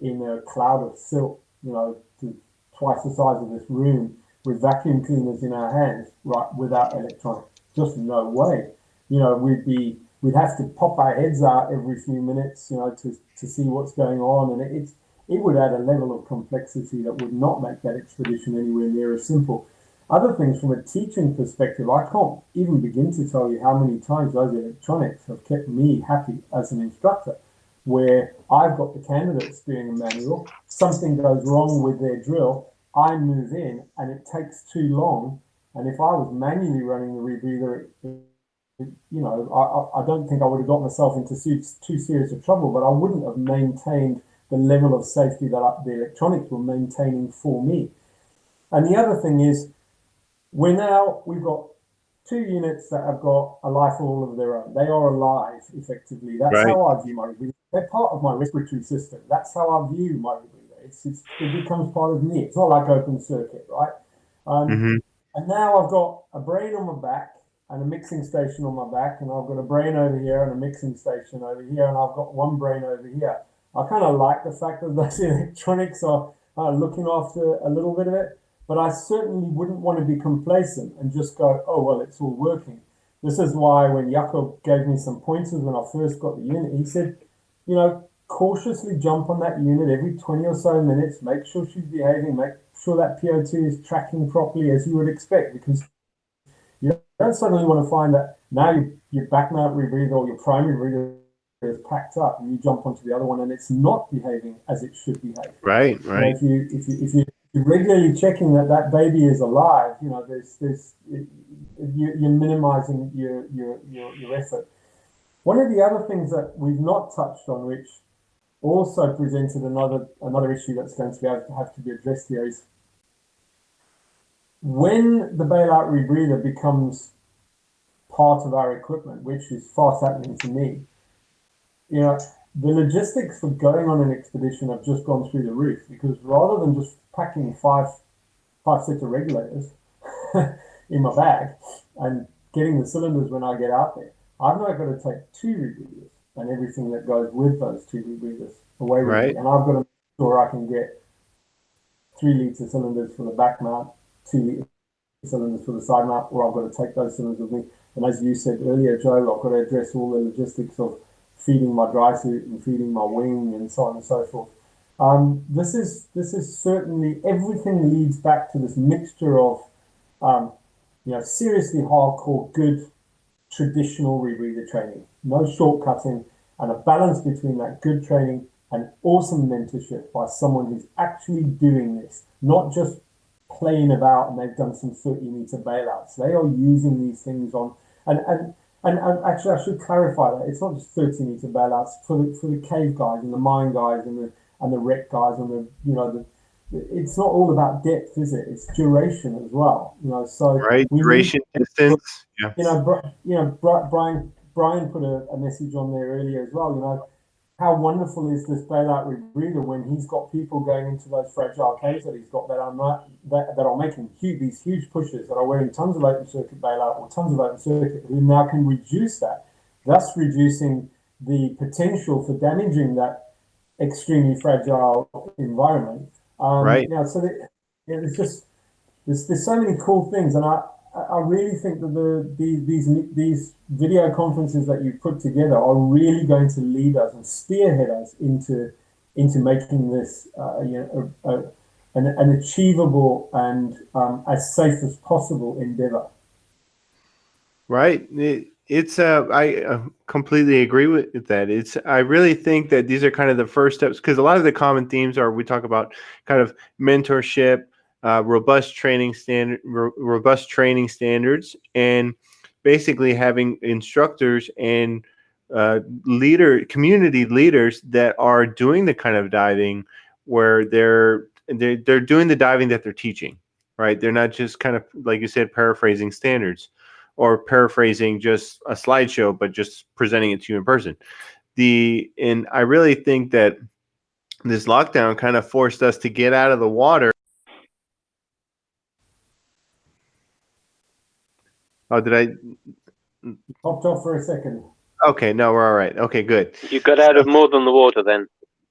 in a cloud of silt, to twice the size of this room, with vacuum cleaners in our hands, right, without electronics. Just no way. We'd have to pop our heads out every few minutes, to see what's going on, and it would add a level of complexity that would not make that expedition anywhere near as simple. Other things from a teaching perspective, I can't even begin to tell you how many times those electronics have kept me happy as an instructor, where I've got the candidates doing a manual, something goes wrong with their drill, I move in and it takes too long. And if I was manually running the rebreather, I don't think I would have got myself into too serious of trouble, but I wouldn't have maintained the level of safety that the electronics were maintaining for me. And the other thing is, we've got 2 units that have got a life all of their own. They are alive, effectively. That's Right. how I view my rebreather. They're part of my respiratory system. That's how I view my rebreather. It becomes part of me. It's not like open circuit, right? Mm-hmm. And now I've got a brain on my back and a mixing station on my back, and I've got a brain over here and a mixing station over here, and I've got one brain over here. I kind of like the fact that those electronics are looking after a little bit of it, but I certainly wouldn't want to be complacent and just go, oh, well, it's all working. This is why when Jakob gave me some pointers when I first got the unit, he said, cautiously jump on that unit every 20 or so minutes, make sure she's behaving, make sure that PO2 is tracking properly as you would expect, because you don't suddenly want to find that now your back mount rebreather or your primary rebreather is packed up and you jump onto the other one and it's not behaving as it should behave. Right. If you're regularly checking that baby is alive, you're minimizing your effort. One of the other things that we've not touched on, which also presented another issue that's going to have to be addressed here, is when the bailout rebreather becomes part of our equipment, which is fast happening to me. The logistics for going on an expedition have just gone through the roof, because rather than just packing five sets of regulators in my bag and getting the cylinders when I get out there, I've now got to take 2 rebreathers and everything that goes with those 2 rebreathers away with me. And I've got to make sure I can get 3-litre cylinders for the back mount, 2-litre cylinders for the side mount, or I've got to take those cylinders with me. And as you said earlier, Joe, I've got to address all the logistics of feeding my dry suit and feeding my wing and so on and so forth. This is certainly, everything leads back to this mixture of seriously hardcore, good traditional rebreather training, no shortcutting, and a balance between that good training and awesome mentorship by someone who's actually doing this, not just playing about and they've done some 30-meter bailouts. They are using these things on, and actually I should clarify that it's not just 30-meter bailouts for the cave guys and the mine guys and the wreck guys and it's not all about depth, is it? It's duration as well. So duration, distance. Yeah. Brian put a message on there earlier as well. How wonderful is this bailout rebreather when he's got people going into those fragile caves that he's got that are making these huge pushes, that are wearing tons of open circuit bailout or tons of open circuit, who now can reduce that, thus reducing the potential for damaging that extremely fragile environment. So there's so many cool things, and I really think that these video conferences that you put together are really going to lead us and spearhead us into making this an achievable and as safe as possible endeavor. Right. I completely agree with that. I really think that these are kind of the first steps, because a lot of the common themes are, we talk about kind of mentorship, robust training standards, and basically having instructors and community leaders that are doing the kind of diving where they're doing the diving that they're teaching, right? They're not just kind of, like you said, paraphrasing standards or paraphrasing just a slideshow, but just presenting it to you in person. And I really think that this lockdown kind of forced us to get out of the water. Oh, did I? Popped off for a second. Okay, no, we're all right. Okay, good. You got out of more than the water then.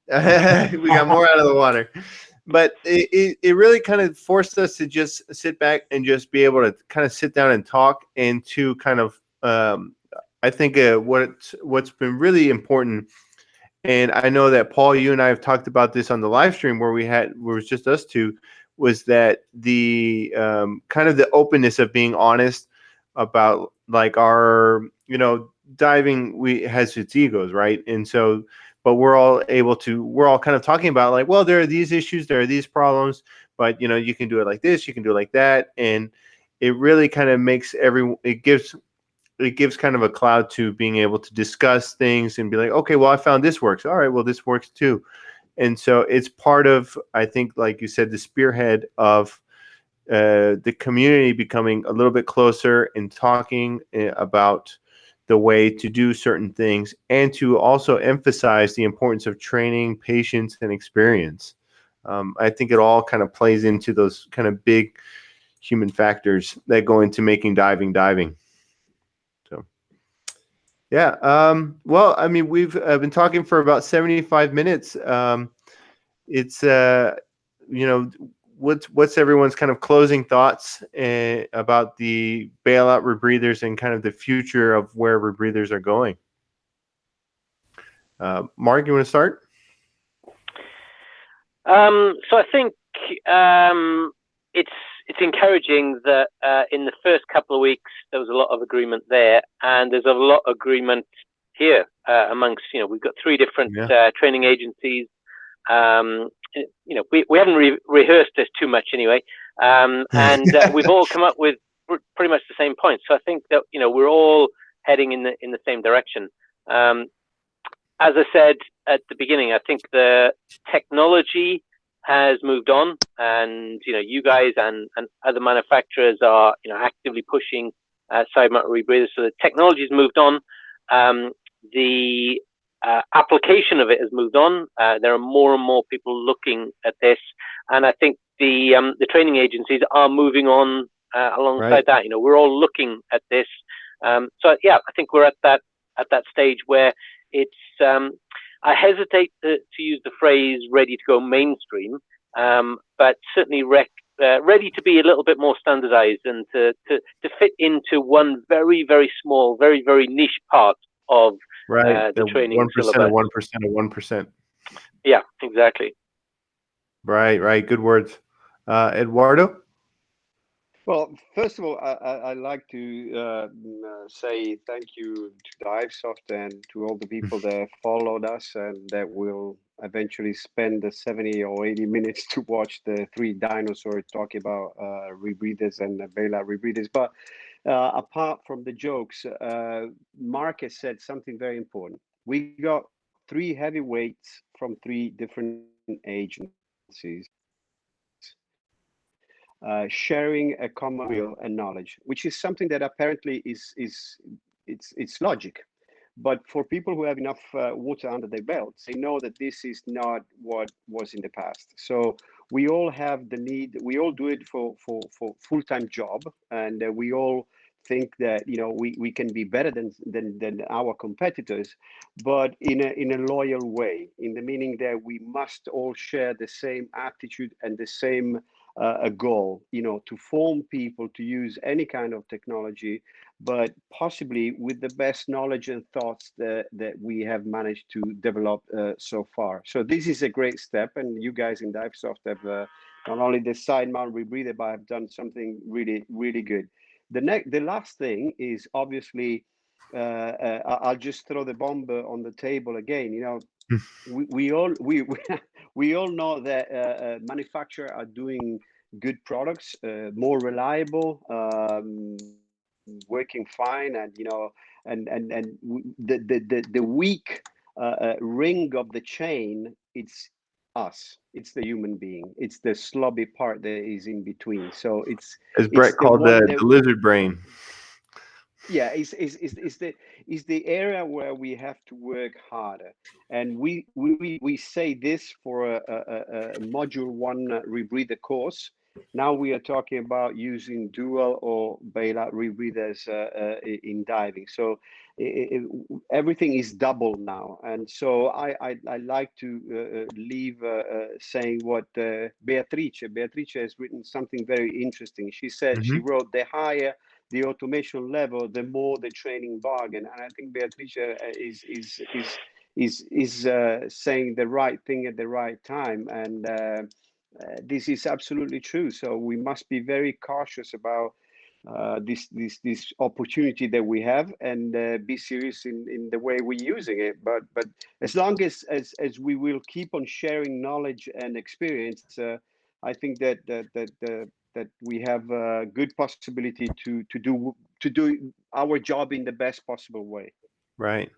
We got more out of the water. But it really kind of forced us to just sit back and just be able to kind of sit down and talk, and to kind of, I think what's been really important, and I know that Paul, you and I have talked about this on the live stream where it was just us two, was that the kind of the openness of being honest about, like, our, diving has its egos, right? And so, but we're all kind of talking about, like, well, there are these issues, there are these problems, but you can do it like this, you can do it like that. And it really kind of makes it gives it gives kind of a cloud to being able to discuss things and be like, okay, well, I found this works. All right, well, this works too. And so it's part of, I think, like you said, the spearhead of the community becoming a little bit closer and talking about the way to do certain things, and to also emphasize the importance of training, patience, and experience. I think it all kind of plays into those kind of big human factors that go into making diving. So, yeah. Well, I mean, we've been talking for about 75 minutes. It's what's everyone's kind of closing thoughts about the Bailout Rebreathers and kind of the future of where rebreathers are going? Mark, you want to start? So I think it's encouraging that in the first couple of weeks there was a lot of agreement there, and there's a lot of agreement here amongst, we've got 3 different training agencies. We haven't rehearsed this too much anyway, and we've all come up with pretty much the same points. So I think that we're all heading in the same direction. As I said at the beginning, I think the technology has moved on, and you guys and other manufacturers are actively pushing side mount rebreathers. So the technology has moved on. The application of it has moved on. There are more and more people looking at this, and I think the training agencies are moving on alongside that. We're all looking at this. So yeah, I think we're at that stage where it's. I hesitate to use the phrase "ready to go mainstream," but certainly ready to be a little bit more standardized and to fit into one very, very small, very, very niche part of the training 1% of 1% of 1%. Yeah, exactly. Right. Good words. Edoardo? Well, first of all, I like to say thank you to Divesoft and to all the people that followed us and that will eventually spend the 70 or 80 minutes to watch the 3 dinosaurs talking about rebreathers and Bailout Rebreathers. But apart from the jokes, Mark has said something very important. We got 3 heavyweights from 3 different agencies. Sharing a common will and knowledge, which is something that apparently it's logic. But for people who have enough water under their belts, they know that this is not what was in the past. So we all have the need. We all do it for full-time job, and we all think that we can be better than our competitors, but in a loyal way. In the meaning that we must all share the same attitude and the same a goal, to form people to use any kind of technology, but possibly with the best knowledge and thoughts that we have managed to develop so far. So this is a great step, and you guys in Divesoft have not only the side mount rebreather, but have done something really, really good. The last thing is obviously, I'll just throw the bomb on the table again. We all know that manufacturers are doing good products, more reliable, working fine, and the weak ring of the chain, it's us. It's the human being. It's the slobby part that is in between. So it's, as Brett called the lizard brain. Yeah, it's the area where we have to work harder, and we say this for a module 1 rebreather course. Now we are talking about using dual or bailout rebreathers in diving. So everything is double now, and so I like to leave saying what Beatrice has written something very interesting. She said she wrote, the higher the automation level, the more the training bargain. And I think Beatrice is saying the right thing at the right time, and this is absolutely true. So we must be very cautious about this opportunity that we have, and be serious in the way we're using it. But as long as we will keep on sharing knowledge and experience, I think that we have a good possibility to do to do our job in the best possible way. Right.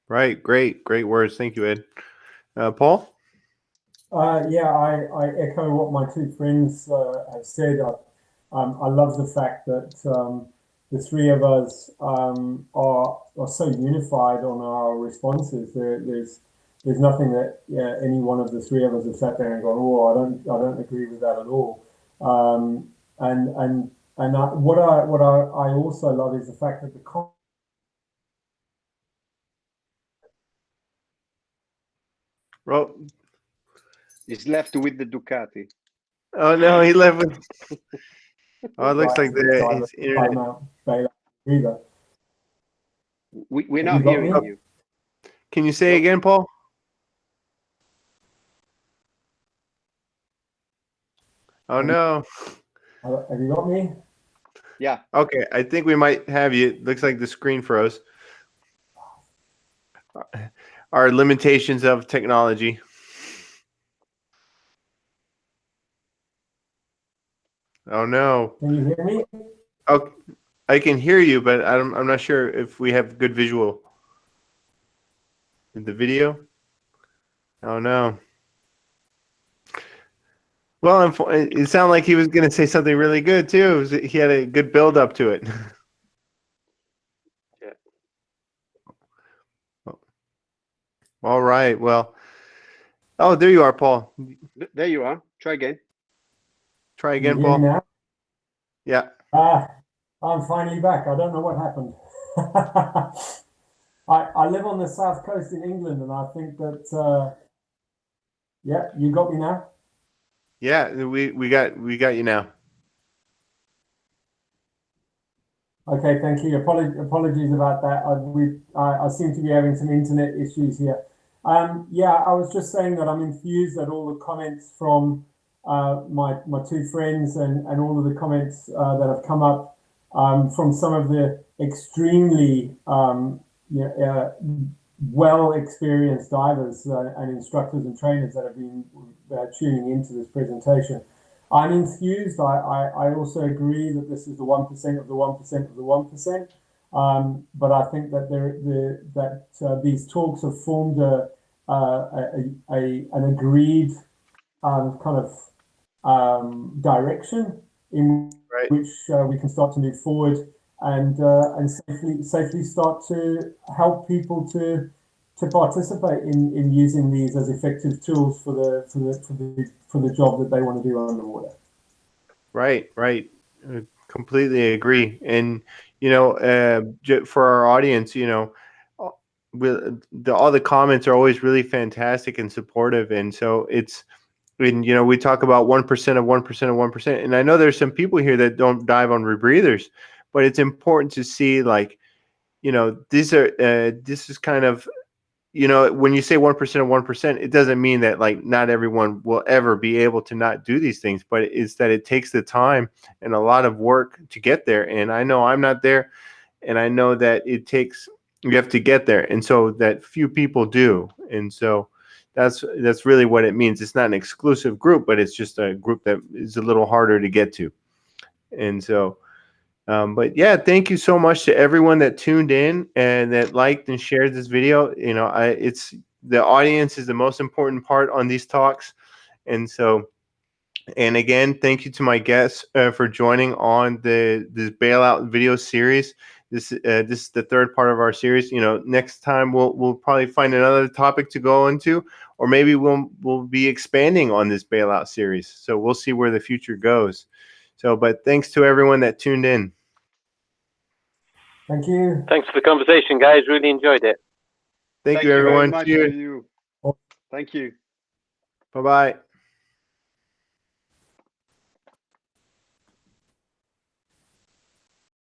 Right. Great. Great words. Thank you, Ed. Paul? Yeah, I echo what my two friends have said. I love the fact that the three of us are so unified on our responses. There's nothing that any one of the three of us have sat there and gone, oh, I don't agree with that at all. What I also love is the fact that the Well, He's left with the Ducati. oh no, he left with. Oh, it looks like his internet. Bailout Rebreather. We're Have not you got hearing me? you. Can you say again, Paul? Oh no. Have you got me? Yeah. Okay, I think we might have you. Looks like the screen froze. Our limitations of technology. Oh no. Can you hear me? Oh, I can hear you, but I'm not sure if we have good visual in the video. Oh no. Well, it sounded like he was going to say something really good too. He had a good build up to it. Yeah. All right. Well. Oh, there you are, Paul. There you are. Try again. Try Can you again, hear me Paul. now? Yeah. I'm finally back. I don't know what happened. I live on the south coast in England, and I think that yeah, you got me now. Yeah, we got you now. Okay, thank you. Apologies about that. I seem to be having some internet issues here. Yeah, I was just saying that I'm enthused at all the comments from my two friends and all of the comments that have come up from some of the extremely well experienced divers and instructors and trainers that have been tuning into this presentation. I'm enthused. I also agree that this is the 1% of the 1% of the 1%. But I think that these talks have formed an agreed kind of direction in Right. which we can start to move forward and safely start to help people to participate in using these as effective tools for the job that they want to do underwater. Right. Completely agree. And for our audience, all the comments are always really fantastic and supportive. And so we talk about 1% of 1% of 1%. And I know there's some people here that don't dive on rebreathers, but it's important to see, like, this is kind of, when you say 1% of 1%, it doesn't mean that, like, not everyone will ever be able to not do these things, but it's that it takes the time and a lot of work to get there. And I know I'm not there, and I know that you have to get there. And so that few people do. And so that's really what it means. It's not an exclusive group, but it's just a group that is a little harder to get to. And so, but yeah, thank you so much to everyone that tuned in and that liked and shared this video. It's the audience is the most important part on these talks. And so, and again, thank you to my guests for joining on this bailout video series. This is the third part of our series. Next time we'll probably find another topic to go into, or maybe we'll be expanding on this bailout series. So we'll see where the future goes. So, but thanks to everyone that tuned in. Thank you. Thanks for the conversation, guys. Really enjoyed it. Thank you, everyone. Very much Cheers. to you. Thank you. Bye-bye.